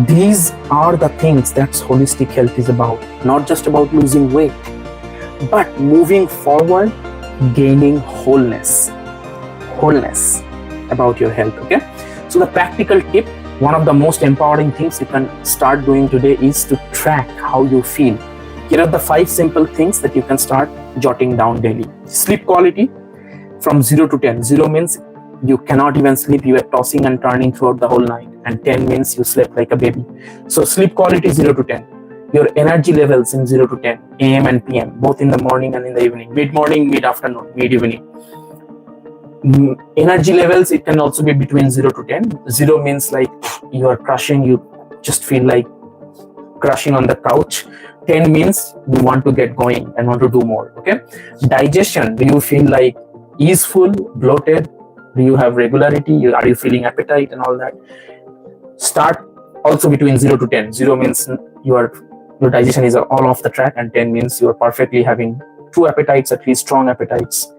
these are the things that holistic health is about. Not just about losing weight, but moving forward, gaining wholeness about your health. Okay, so the practical tip, one of the most empowering things you can start doing today is to track how you feel. Here are the 5 simple things that you can start jotting down daily. Sleep quality from 0 to 10. 0 means you cannot even sleep, you are tossing and turning throughout the whole night, and 10 means you slept like a baby. So sleep quality 0 to 10. Your energy levels in 0 to 10, AM and PM, both in the morning and in the evening, mid-morning, mid-afternoon, mid-evening. Energy levels, it can also be between 0 to 10. 0 means like you are crushing, you just feel like crushing on the couch. 10 means you want to get going and want to do more. Okay, digestion, do you feel like easeful, bloated? Do you have regularity? Are you feeling appetite and all that? Start also between 0 to 10. 0 means your digestion is all off the track, and 10 means you're perfectly having 2 appetites, at least strong appetites,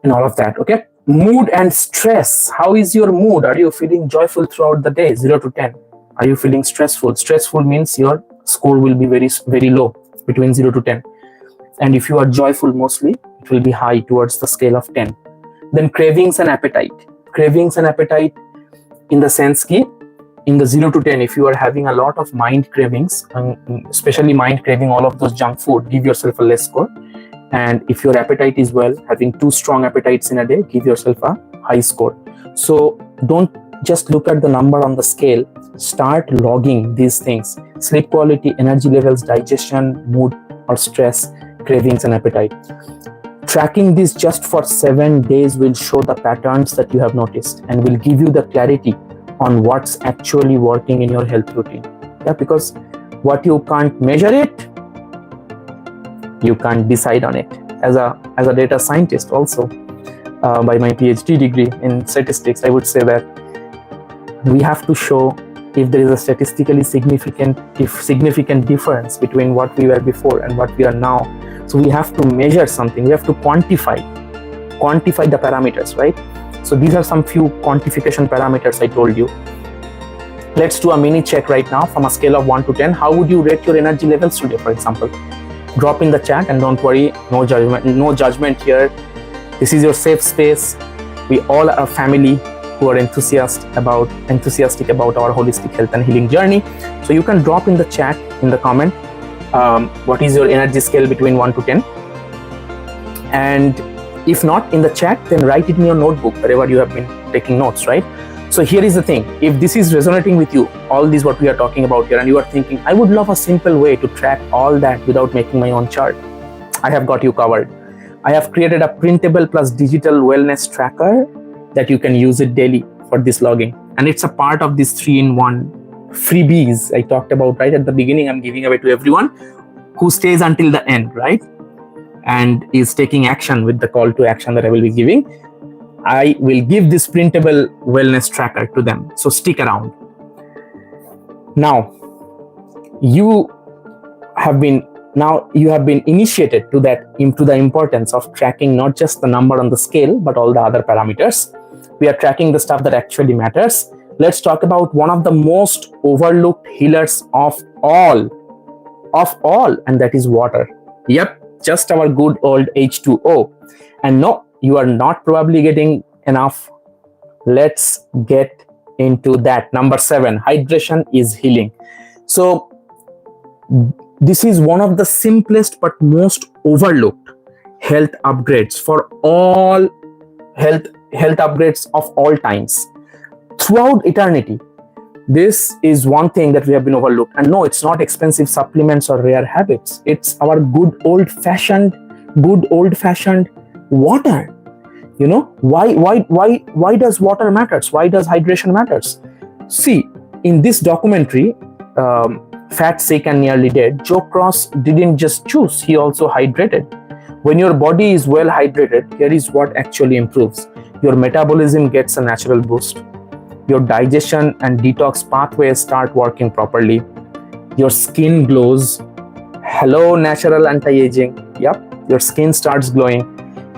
and all of that. Okay, mood and stress. How is your mood? Are you feeling joyful throughout the day? 0 to 10. Are you feeling stressful? Stressful means your score will be very, very low, between 0 to 10. And if you are joyful, mostly it will be high towards the scale of 10. Then cravings and appetite. Cravings and appetite in the sense ki, in the 0 to 10, if you are having a lot of mind cravings, especially mind craving all of those junk food, give yourself a less score. And if your appetite is well, having 2 strong appetites in a day, give yourself a high score. So don't just look at the number on the scale, start logging these things: sleep quality, energy levels, digestion, mood or stress, cravings and appetite. Tracking this just for 7 days will show the patterns that you have noticed and will give you the clarity on what's actually working in your health routine. Yeah, because what you can't measure it, you can't decide on it. As a data scientist also, by my PhD degree in statistics, I would say that we have to show if there is a statistically significant difference between what we were before and what we are now. So we have to measure something, we have to quantify the parameters, right? So these are some few quantification parameters I told you. Let's do a mini check right now from a scale of 1 to 10. How would you rate your energy levels today, for example? Drop in the chat, and don't worry, no judgment here. This is your safe space. We all are family who are enthusiastic about our holistic health and healing journey. So you can drop in the chat, in the comment, what is your energy scale between 1 to 10. And If not in the chat, then write it in your notebook wherever you have been taking notes, right? So here is the thing. If this is resonating with you, all this what we are talking about here, and you are thinking, I would love a simple way to track all that without making my own chart, I have got you covered. I have created a printable plus digital wellness tracker that you can use it daily for this logging. And it's a part of this 3-in-1 freebies I talked about right at the beginning. I'm giving away to everyone who stays until the end, right? And is taking action with the call to action that I will be giving. I will give this printable wellness tracker to them. So stick around. Now, you have been initiated to the importance of tracking not just the number on the scale, but all the other parameters. We are tracking the stuff that actually matters. Let's talk about one of the most overlooked healers of all, and that is water. Yep, just our good old H2O. And no, you are not probably getting enough. Let's get into that. Number 7, hydration is healing. So this is one of the simplest but most overlooked health upgrades for all health upgrades of all times throughout eternity. This is one thing that we have been overlooked. And no, it's not expensive supplements or rare habits. It's our good old fashioned water. You know, why does water matters? Why does hydration matters? See, in this documentary, Fat, Sick and Nearly Dead, Joe Cross didn't just choose, he also hydrated. When your body is well hydrated, here is what actually improves. Your metabolism gets a natural boost. Your digestion and detox pathways start working properly. Your skin glows. Hello, natural anti-aging. Yep, your skin starts glowing.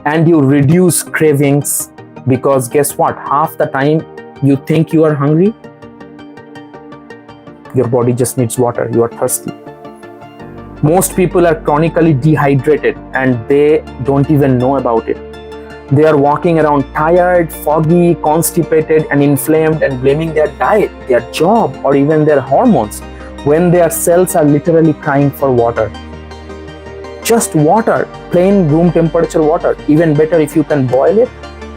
And you reduce cravings, because guess what? Half the time you think you are hungry, your body just needs water. You are thirsty. Most people are chronically dehydrated and they don't even know about it. They are walking around tired, foggy, constipated and inflamed and blaming their diet, their job or even their hormones when their cells are literally crying for water. Just water, plain room temperature water. Even better if you can boil it.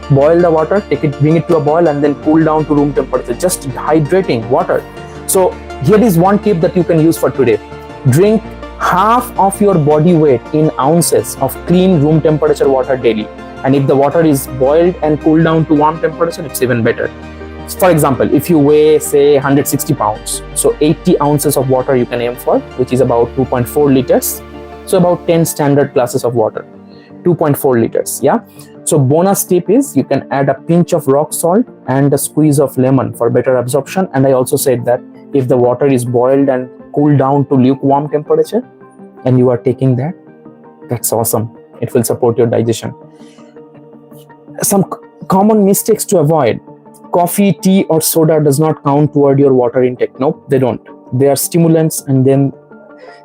Boil the water, bring it to a boil and then cool down to room temperature. Just hydrating water. So here is one tip that you can use for today. Drink half of your body weight in ounces of clean room temperature water daily. And if the water is boiled and cooled down to warm temperature, it's even better. For example, if you weigh say 160 pounds, so 80 ounces of water you can aim for, which is about 2.4 liters. So about 10 standard glasses of water, 2.4 liters. Yeah. So bonus tip is you can add a pinch of rock salt and a squeeze of lemon for better absorption. And I also said that if the water is boiled and cooled down to lukewarm temperature and you are taking that, that's awesome. It will support your digestion. Some common mistakes to avoid. Coffee, tea or soda does not count toward your water intake. Nope, they don't. They are stimulants and then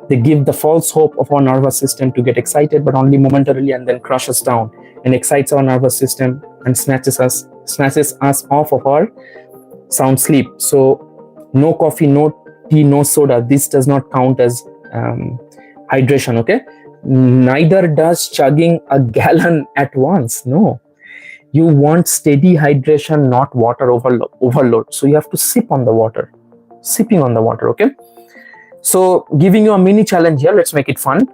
they give the false hope of our nervous system to get excited, but only momentarily, and then crush us down and excites our nervous system and snatches us off of our sound sleep. So no coffee, no tea, no soda. This does not count as hydration, okay? Neither does chugging a gallon at once. No. You want steady hydration, not water overload. So you have to sip on the water. Sipping on the water, okay? So giving you a mini challenge here, let's make it fun.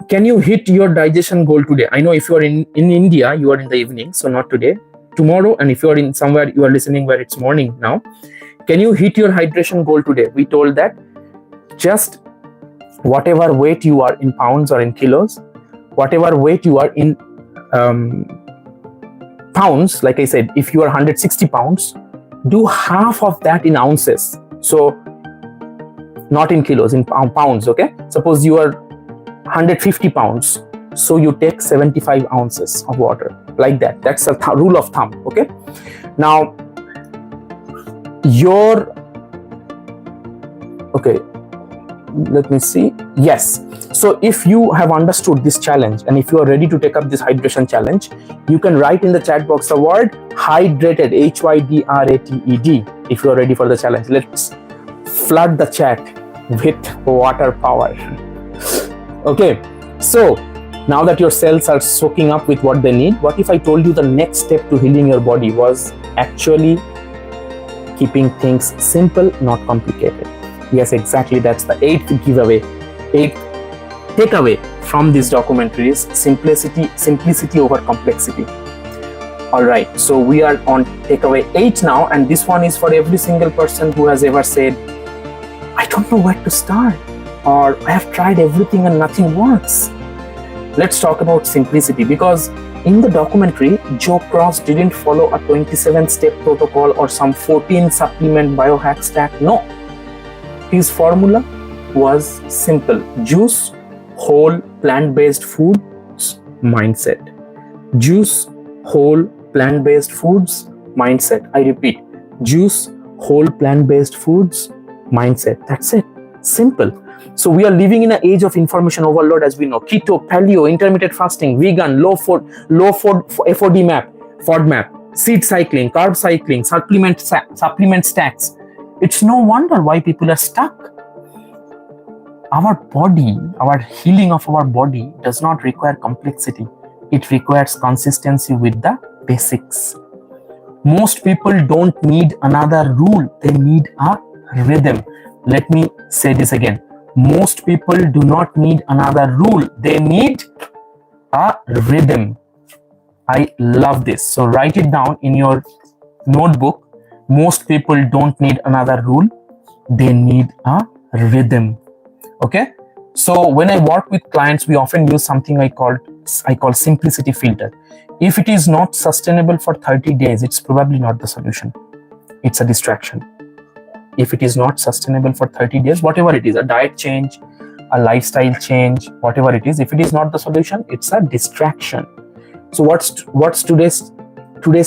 Can you hit your digestion goal today? I know if you are in India, you are in the evening, so not today. Tomorrow, and if you are in somewhere you are listening where it's morning now, can you hit your hydration goal today? We told that just whatever weight you are in pounds or in kilos, whatever weight you are in pounds, like I said, if you are 160 pounds, do half of that in ounces. So not in kilos, in pounds, okay? Suppose you are 150 pounds, so you take 75 ounces of water, like that. That's a rule of thumb, okay? Now, let me see. Yes. So if you have understood this challenge and if you are ready to take up this hydration challenge, you can write in the chat box the word hydrated, HYDRATED, if you are ready for the challenge. Let's flood the chat with water power. Okay, so Now that your cells are soaking up with what they need, what if I told you the next step to healing your body was actually keeping things simple, not complicated? Yes, exactly. That's the eighth takeaway from this documentary is simplicity over complexity. All right, so we are on takeaway 8 now, and this one is for every single person who has ever said, I don't know where to start, or I have tried everything and nothing works. Let's talk about simplicity, because in the documentary, Joe Cross didn't follow a 27-step protocol or some 14 supplement biohack stack. No, his formula was simple: juice, whole plant-based foods, mindset. Juice, whole plant-based foods, mindset. I repeat, juice, whole plant-based foods, mindset. That's it. Simple. So we are living in an age of information overload, as we know. Keto, paleo, intermittent fasting, vegan, low FODMAP, seed cycling, carb cycling, supplement stacks. It's no wonder why people are stuck. Our body, our healing of our body does not require complexity. It requires consistency with the basics. Most people don't need another rule. They need a rhythm. Let me say this again. Most people do not need another rule. They need a rhythm. I love this. So write it down in your notebook. Most people don't need another rule. They need a rhythm. Okay? So when I work with clients, we often use something I call simplicity filter. If it is not sustainable for 30 days, it's probably not the solution. It's a distraction. If it is not sustainable for 30 days, whatever it is, a diet change, a lifestyle change, whatever it is, if it is not the solution, it's a distraction. So what's today's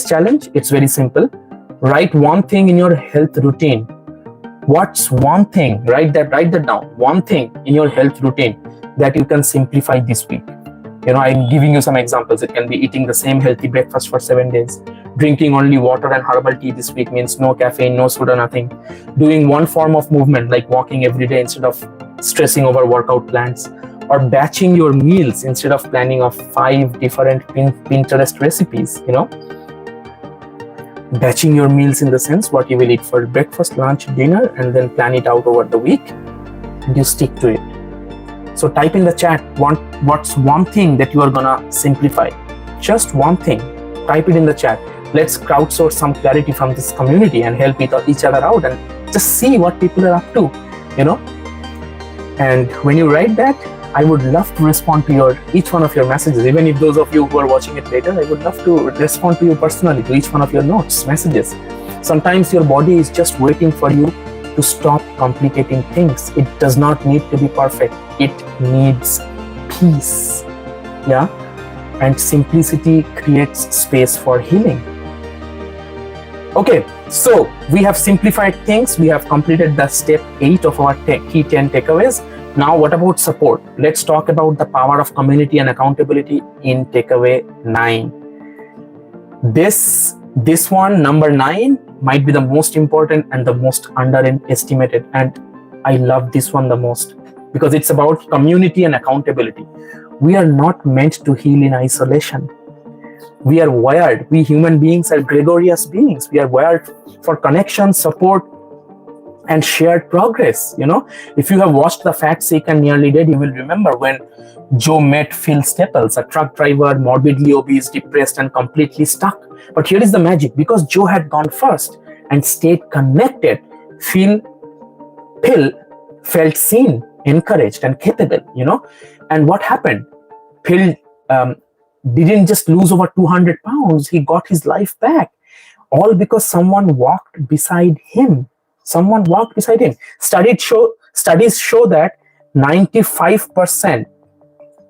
challenge? It's very simple. Write one thing in your health routine. What's one thing? Write that down. One thing in your health routine that you can simplify this week. I'm giving you some examples. It can be eating the same healthy breakfast for 7 days. Drinking only water and herbal tea this week means no caffeine, no soda, nothing. Doing one form of movement like walking every day instead of stressing over workout plans. Or batching your meals instead of planning of 5 different Pinterest recipes, Batching your meals in the sense what you will eat for breakfast, lunch, dinner, and then plan it out over the week. And you stick to it. So type in the chat what's one thing that you are gonna simplify. Just one thing. Type it in the chat. Let's crowdsource some clarity from this community and help each other out and just see what people are up to, And when you write that, I would love to respond to each one of your messages. Even if those of you who are watching it later, I would love to respond to you personally, to each one of your notes, messages. Sometimes your body is just waiting for you to stop complicating things. It does not need to be perfect. It needs peace. Yeah? And simplicity creates space for healing. Okay, so we have simplified things. We have completed the step 8 of our key 10 takeaways. Now, what about support? Let's talk about the power of community and accountability in takeaway 9. This one, number 9, might be the most important and the most underestimated. And I love this one the most because it's about community and accountability. We are not meant to heal in isolation. We are wired. We human beings are gregarious beings. We are wired for connection, support, and shared progress. If you have watched The Fat, Sick, and Nearly Dead, you will remember when Joe met Phil Staples, a truck driver, morbidly obese, depressed, and completely stuck. But here is the magic. Because Joe had gone first and stayed connected, Phil felt seen, encouraged, and capable, And what happened? Phil didn't just lose over 200 pounds. He got his life back. All because someone walked beside him. Studies show that 95%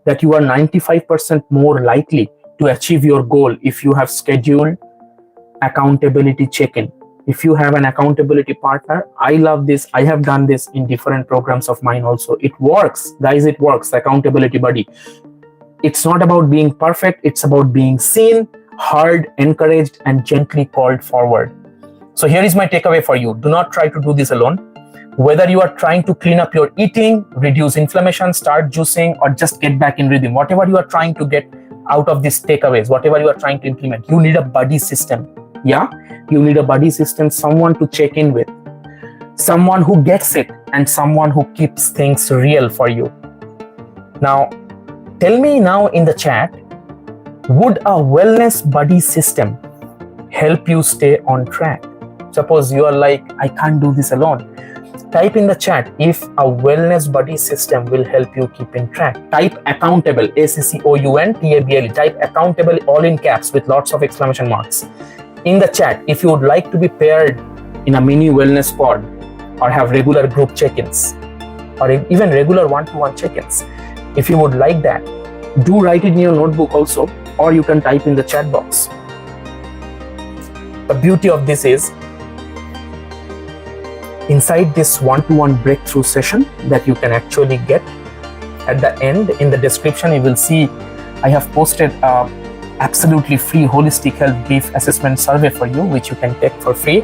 that you are 95% more likely to achieve your goal if you have scheduled accountability check-in. If you have an accountability partner, I love this. I have done this in different programs of mine also. It works, guys. It works. The accountability buddy. It's not about being perfect. It's about being seen, heard, encouraged, and gently called forward. So here is my takeaway for you. Do not try to do this alone. Whether you are trying to clean up your eating, reduce inflammation, start juicing, or just get back in rhythm, whatever you are trying to get out of these takeaways, whatever you are trying to implement, you need a buddy system. Yeah, you need a buddy system, someone to check in with, someone who gets it, and someone who keeps things real for you. Now, tell me now in the chat, would a wellness buddy system help you stay on track? Suppose you are like, I can't do this alone. Type in the chat if a wellness buddy system will help you keep in track. Type accountable, ACCOUNTABLE. Type accountable all in caps with lots of exclamation marks in the chat if you would like to be paired in a mini wellness pod, or have regular group check-ins, or even regular one-to-one check-ins. If you would like that, do write it in your notebook also, or you can type in the chat box. The beauty of this is, inside this one-to-one breakthrough session that you can actually get, at the end in the description you will see I have posted a absolutely free holistic health brief assessment survey for you, which you can take for free.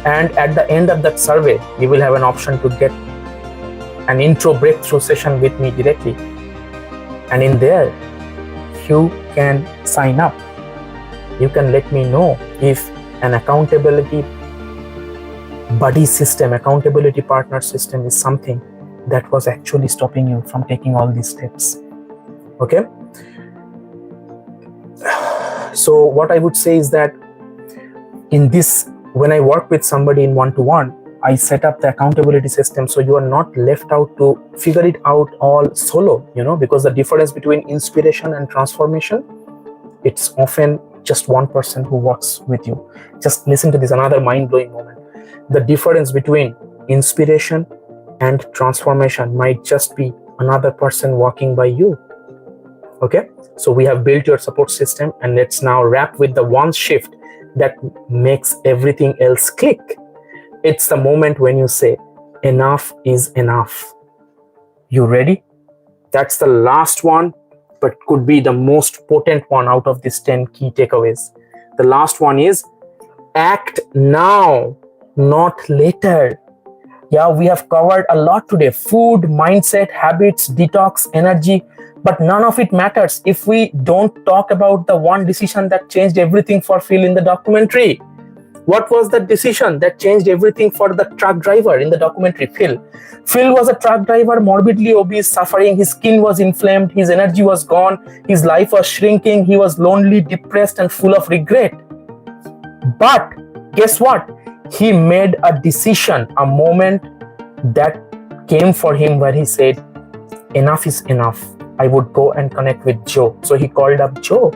And at the end of that survey you will have an option to get an intro breakthrough session with me directly, and in there you can sign up. You can let me know if an accountability buddy system, accountability partner system is something that was actually stopping you from taking all these steps. Okay, so what I would say is that in this, when I work with somebody in one-to-one, I set up the accountability system so you are not left out to figure it out all solo, because the difference between inspiration and transformation, it's often just one person who works with you. Just listen to this, another mind-blowing moment. The difference between inspiration and transformation might just be another person walking by you. Okay, so we have built your support system, and let's now wrap with the one shift that makes everything else click. It's the moment when you say, enough is enough. You ready? That's the last one, but could be the most potent one out of these 10 key takeaways. The last one is, act now, not later. Yeah, we have covered a lot today: food, mindset, habits, detox, energy, but none of it matters if we don't talk about the one decision that changed everything for Phil in the documentary. What was the decision that changed everything for the truck driver in the documentary? Phil was a truck driver, morbidly obese, suffering. His skin was inflamed, his energy was gone, his life was shrinking, he was lonely, depressed, and full of regret. But guess what? He made a decision, a moment that came for him where he said, enough is enough. I would go and connect with Joe. So he called up Joe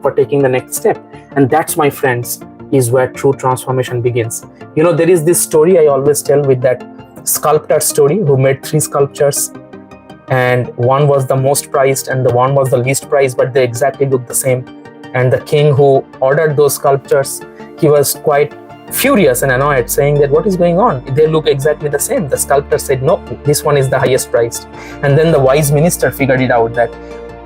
for taking the next step. And that's, my friends, is where true transformation begins. There is this story I always tell with that sculptor story who made 3 sculptures, and one was the most prized and the one was the least prized, but they exactly look the same. And the king who ordered those sculptures, he was quite furious and annoyed, saying that what is going on? They look exactly the same. The sculptor said, no, this one is the highest priced. And then the wise minister figured it out, that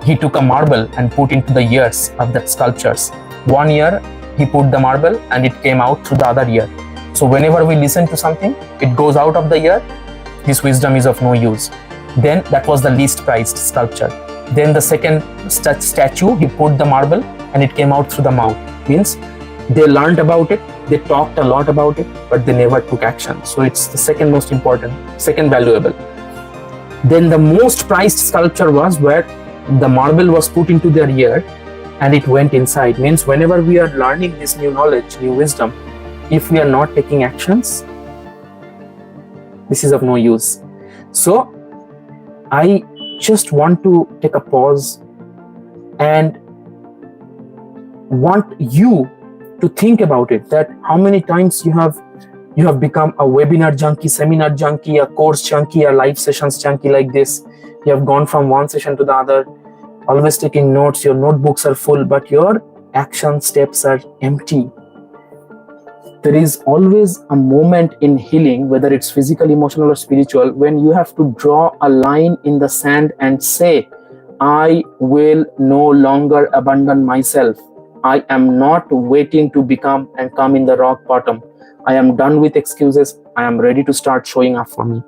he took a marble and put into the ears of that sculptures. One ear he put the marble and it came out through the other ear. So whenever we listen to something, it goes out of the ear. This wisdom is of no use. Then that was the least priced sculpture. Then the second statue, he put the marble and it came out through the mouth. Means they learned about it, they talked a lot about it, but they never took action. So it's the second most important, second valuable. Then the most prized sculpture was where the marble was put into their ear and it went inside. Means whenever we are learning this new knowledge, new wisdom, if we are not taking actions, this is of no use. So I just want to take a pause and want you to think about it, that how many times you have become a webinar junkie, seminar junkie, a course junkie, a live sessions junkie like this. You have gone from one session to the other, always taking notes, your notebooks are full, but your action steps are empty. There is always a moment in healing, whether it's physical, emotional, or spiritual, when you have to draw a line in the sand and say, I will no longer abandon myself. I am not waiting to become and come in the rock bottom. I am done with excuses. I am ready to start showing up for me.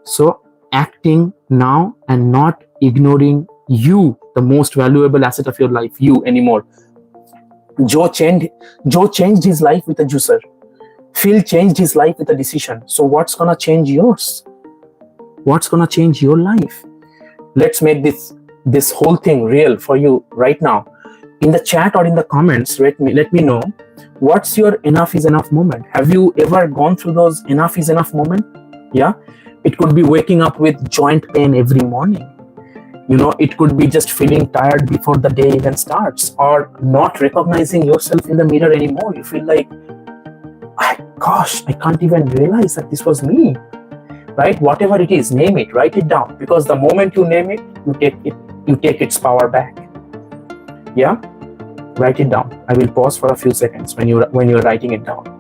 So acting now and not ignoring you, the most valuable asset of your life, you anymore. Joe changed his life with a juicer. Phil changed his life with a decision. So what's gonna change yours? What's gonna change your life? Let's make this whole thing real for you right now. In the chat or in the comments, let me know, what's your enough is enough moment? Have you ever gone through those enough is enough moment? Yeah, it could be waking up with joint pain every morning. It could be just feeling tired before the day even starts, or not recognizing yourself in the mirror anymore. You feel like, gosh, I can't even realize that this was me, right? Whatever it is, name it, write it down, because the moment you name it, you take its power back. Yeah, write it down. I will pause for a few seconds when you're writing it down.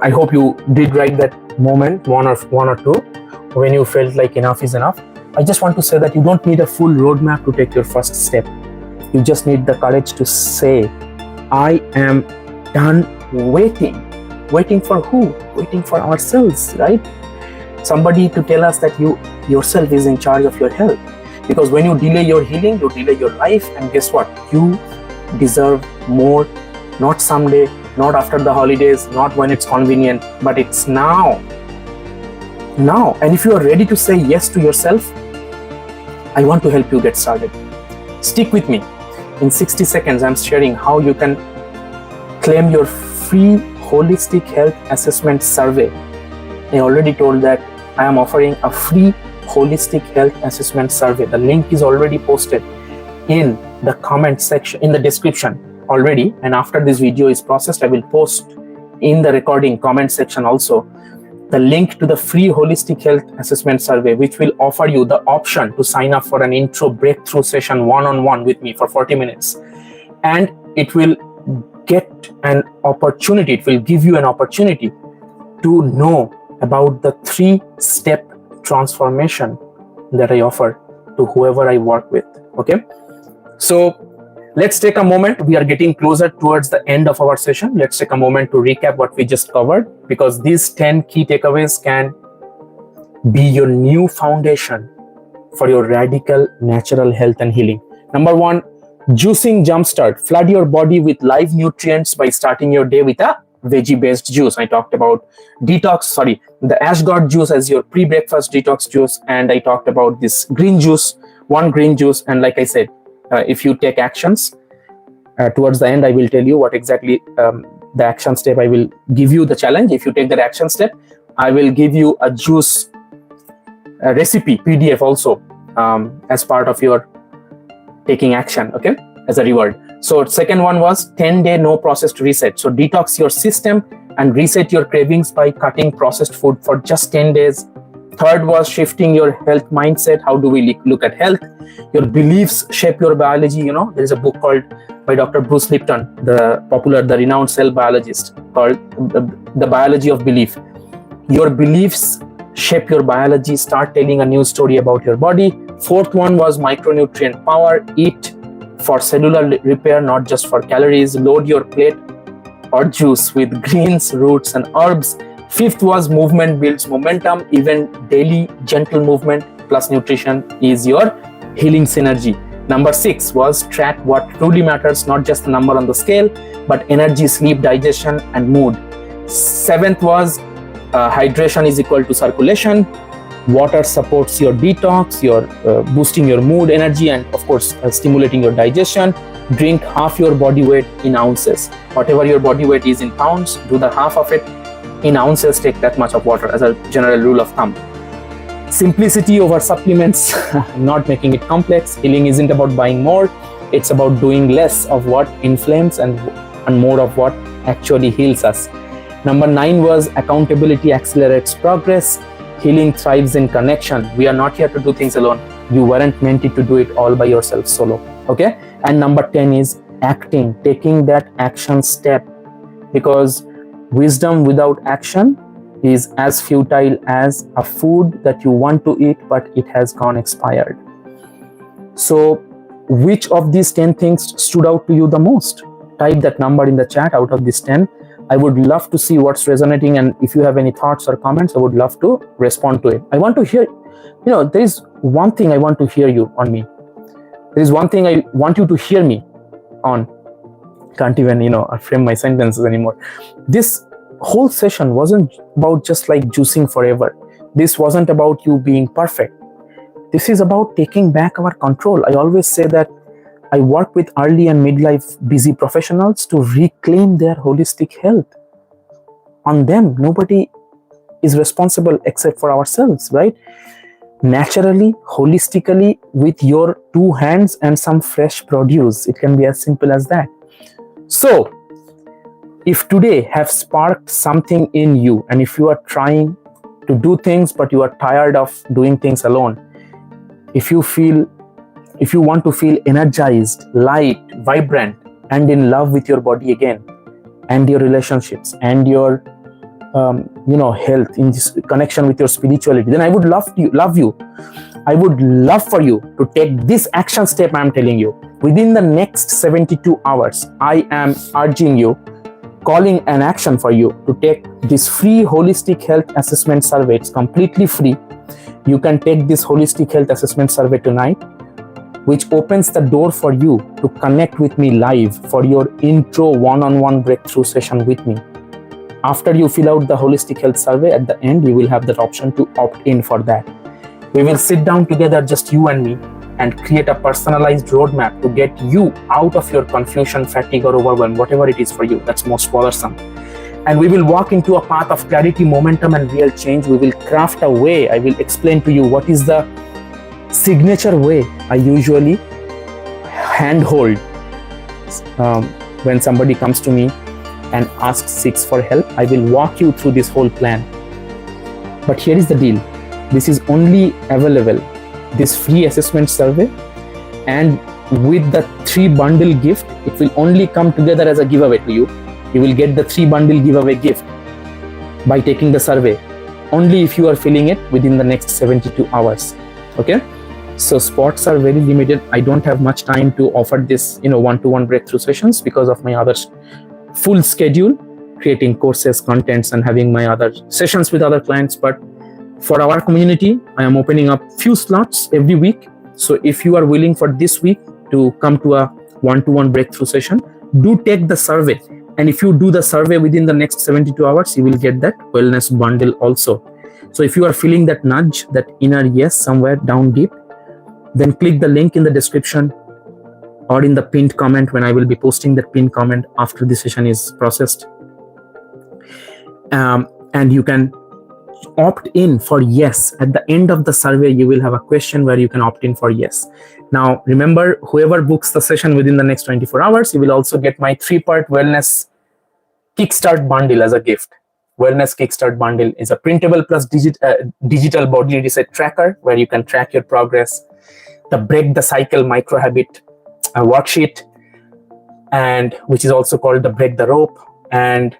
I hope you did write that moment, one or two, when you felt like enough is enough. I just want to say that you don't need a full roadmap to take your first step. You just need the courage to say, I am done waiting. Waiting for who? Waiting for ourselves, right? Somebody to tell us that you yourself is in charge of your health. Because when you delay your healing, you delay your life, and guess what? You deserve more, not someday, not after the holidays, not when it's convenient, but it's now. Now. And if you are ready to say yes to yourself, I want to help you get started. Stick with me. In 60 seconds, I'm sharing how you can claim your free holistic health assessment survey. I already told that I am offering a free holistic health assessment survey. The link is already posted in the comment section, in the description already. And after this video is processed, I will post in the recording comment section also the link to the free holistic health assessment survey, which will offer you the option to sign up for an intro breakthrough session one-on-one with me for 40 minutes. And it will get an opportunity, it will give you an opportunity to know about the 3-step transformation that I offer to whoever I work with. Okay, so let's take a moment. We are getting closer towards the end of our session. Let's take a moment to recap what we just covered, because these 10 key takeaways can be your new foundation for your radical natural health and healing. Number 1, juicing jumpstart. Flood your body with live nutrients by starting your day with a veggie-based juice. I talked about the Ashgard juice as your pre-breakfast detox juice, and I talked about this green juice, one green juice. And like I said, if you take actions, towards the end, I will tell you what exactly the action step. I will give you the challenge. If you take that action step, I will give you a juice recipe PDF also as part of your taking action, okay, as a reward. So second one was 10-day no processed reset. So detox your system and reset your cravings by cutting processed food for just 10 days. Third was shifting your health mindset. How do we look at health? Your beliefs shape your biology. There is a book called by Dr. Bruce Lipton, the renowned cell biologist, called The Biology of Belief. Your beliefs shape your biology. Start telling a new story about your body. Fourth one was micronutrient power. Eat for cellular repair, not just for calories. Load your plate or juice with greens, roots, and herbs. Fifth was movement builds momentum. Even daily gentle movement plus nutrition is your healing synergy. Number 6 was track what truly matters, not just the number on the scale, but energy, sleep, digestion, and mood. 7th was hydration is equal to circulation. Water supports your detox, your boosting your mood, energy, and of course stimulating your digestion. Drink half your body weight in ounces. Whatever your body weight is in pounds, do the half of it in ounces. Take that much of water as a general rule of thumb. Simplicity over supplements, not making it complex. Healing isn't about buying more, it's about doing less of what inflames and more of what actually heals us. Number 9 was accountability accelerates progress. Healing thrives in connection. We are not here to do things alone. You weren't meant to do it all by yourself solo. Okay? And number 10 is acting, taking that action step, because wisdom without action is as futile as a food that you want to eat but it has gone expired. So which of these 10 things stood out to you the most? Type that number in the chat out of these 10. I would love to see what's resonating, and if you have any thoughts or comments, I would love to respond to it. I want to hear, there is one thing I want to hear you on me. There is one thing I want you to hear me on. Can't even, frame my sentences anymore. This whole session wasn't about just like juicing forever. This wasn't about you being perfect. This is about taking back our control. I always say that I work with early and midlife busy professionals to reclaim their holistic health. On them, nobody is responsible except for ourselves, right? Naturally, holistically, with your 2 hands and some fresh produce. It can be as simple as that. So, if today have sparked something in you, and if you are trying to do things but you are tired of doing things alone, if you want to feel energized, light, vibrant, and in love with your body again, and your relationships, and your health, in this connection with your spirituality, then I would love you. I would love for you to take this action step I'm telling you. Within the next 72 hours, I am urging you, calling an action for you to take this free holistic health assessment survey. It's completely free. You can take this holistic health assessment survey tonight, which opens the door for you to connect with me live for your intro one-on-one breakthrough session with me. After you fill out the holistic health survey, at the end, you will have that option to opt in for that. We will sit down together, just you and me, and create a personalized roadmap to get you out of your confusion, fatigue, or overwhelm, whatever it is for you that's most bothersome. And we will walk into a path of clarity, momentum, and real change. We will craft a way. I will explain to you what is the signature way I usually handhold when somebody comes to me and seeks for help. I will walk you through this whole plan. But here is the deal. This is only available, this free assessment survey, and with the 3 bundle gift, it will only come together as a giveaway to you. You will get the 3 bundle giveaway gift by taking the survey, only if you are filling it within the next 72 hours. Okay? So spots are very limited. I don't have much time to offer this, one-to-one breakthrough sessions because of my other full schedule, creating courses, contents, and having my other sessions with other clients. But for our community, I am opening up few slots every week. So if you are willing for this week to come to a one-to-one breakthrough session, do take the survey. And if you do the survey within the next 72 hours, you will get that wellness bundle also. So if you are feeling that nudge, that inner yes somewhere down deep, then click the link in the description or in the pinned comment when I will be posting that pinned comment after the session is processed. And you can opt in for yes. At the end of the survey, you will have a question where you can opt in for yes. Now, remember, whoever books the session within the next 24 hours, you will also get my 3-part wellness kickstart bundle as a gift. Wellness kickstart bundle is a printable plus digital body reset tracker where you can track your progress, the break the cycle micro habit worksheet, and which is also called the break the rope, and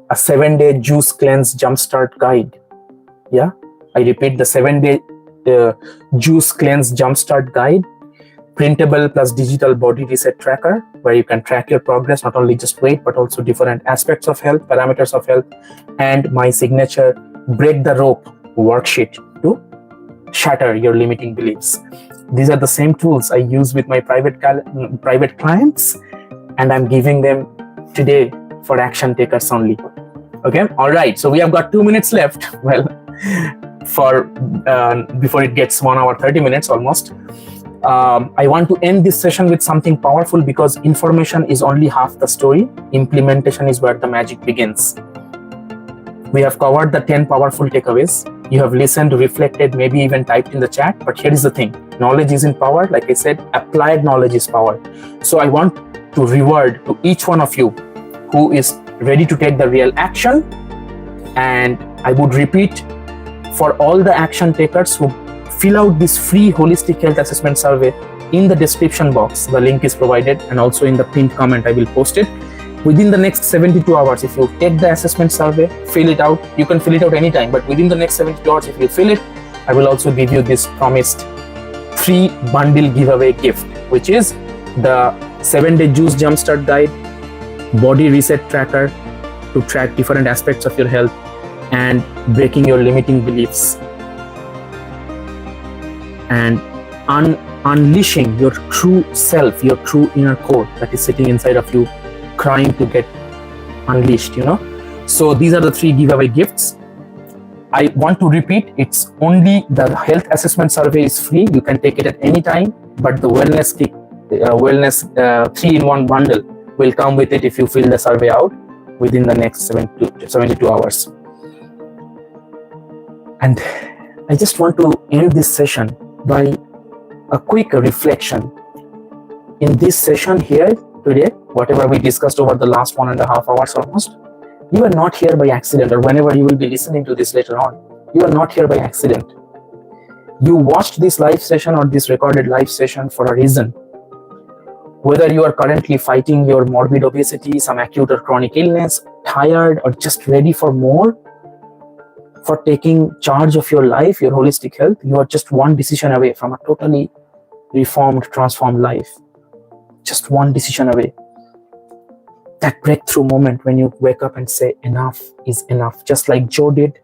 a 7-day juice cleanse jumpstart guide. Yeah, I repeat, the 7-day juice cleanse jumpstart guide, printable plus digital body reset tracker where you can track your progress, not only just weight but also different aspects of health, parameters of health, and my signature break the rope worksheet to shatter your limiting beliefs. These are the same tools I use with my private clients, and I'm giving them today for action takers only. Okay, all right, so we have got 2 minutes left. Well, before it gets 1 hour 30 minutes almost. I want to end this session with something powerful, because information is only half the story. Implementation is where the magic begins. We have covered the 10 powerful takeaways. You have listened, reflected, maybe even typed in the chat. But here is the thing. Knowledge isn't power. Like I said, applied knowledge is power. So I want to reward to each one of you who is ready to take the real action. And I would repeat, for all the action takers who fill out this free holistic health assessment survey, in the description box, the link is provided, and also in the pinned comment, I will post it. Within the next 72 hours, if you take the assessment survey, fill it out. You can fill it out anytime, but within the next 72 hours, if you fill it, I will also give you this promised free bundle giveaway gift. which is the 7-day juice jumpstart guide, body reset tracker to track different aspects of your health, and breaking your limiting beliefs and unleashing your true self, your true inner core that is sitting inside of you, crying to get unleashed, So these are the 3 giveaway gifts. I want to repeat, it's only the health assessment survey is free. You can take it at any time, but the wellness 3-in-1 bundle will come with it if you fill the survey out within the next 72 hours. And I just want to end this session by a quick reflection. In this session here today, whatever we discussed over the last 1.5 hours almost, you are not here by accident, or whenever you will be listening to this later on, you are not here by accident. You watched this live session or this recorded live session for a reason. Whether you are currently fighting your morbid obesity, some acute or chronic illness, tired, or just ready for more, for taking charge of your life, your holistic health, you are just one decision away from a totally reformed, transformed life. Just one decision away. That breakthrough moment when you wake up and say, enough is enough. Just like Joe did,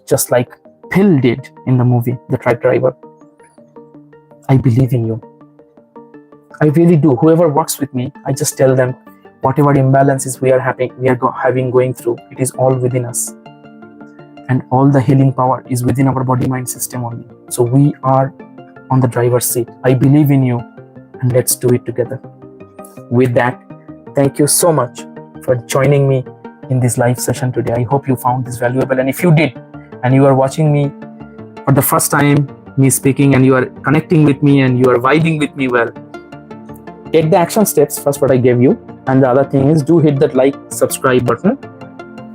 just like Phil did in the movie, The Truck Driver. I believe in you. I really do. Whoever works with me, I just tell them, whatever imbalances we are having going through, it is all within us. And all the healing power is within our body-mind system only. So we are on the driver's seat. I believe in you, and let's do it together. With that, thank you so much for joining me in this live session today. I hope you found this valuable. And if you did, and you are watching me for the first time, me speaking, and you are connecting with me and you are vibing with me well, take the action steps, first what I gave you. And the other thing is, do hit that like, subscribe button.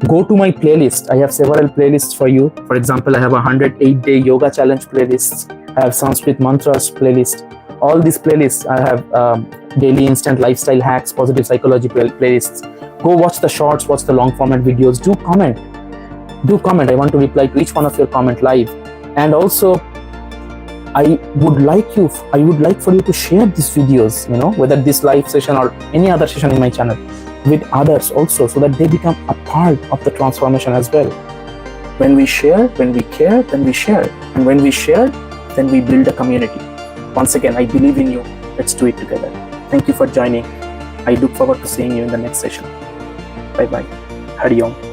Go to my playlist. I have several playlists for you. For example, I have a 108-day yoga challenge playlist. I have Sanskrit mantras playlist. All these playlists, I have daily instant lifestyle hacks, positive psychology playlists. Go watch the shorts, watch the long format videos. Do comment. I want to reply to each one of your comment live. And also, I would like for you to share these videos, whether this live session or any other session in my channel, with others also, so that they become a part of the transformation as well. When we share, when we care, then we share. And when we share, then we build a community. Once again, I believe in you. Let's do it together. Thank you for joining. I look forward to seeing you in the next session. Bye-bye. Hari Om.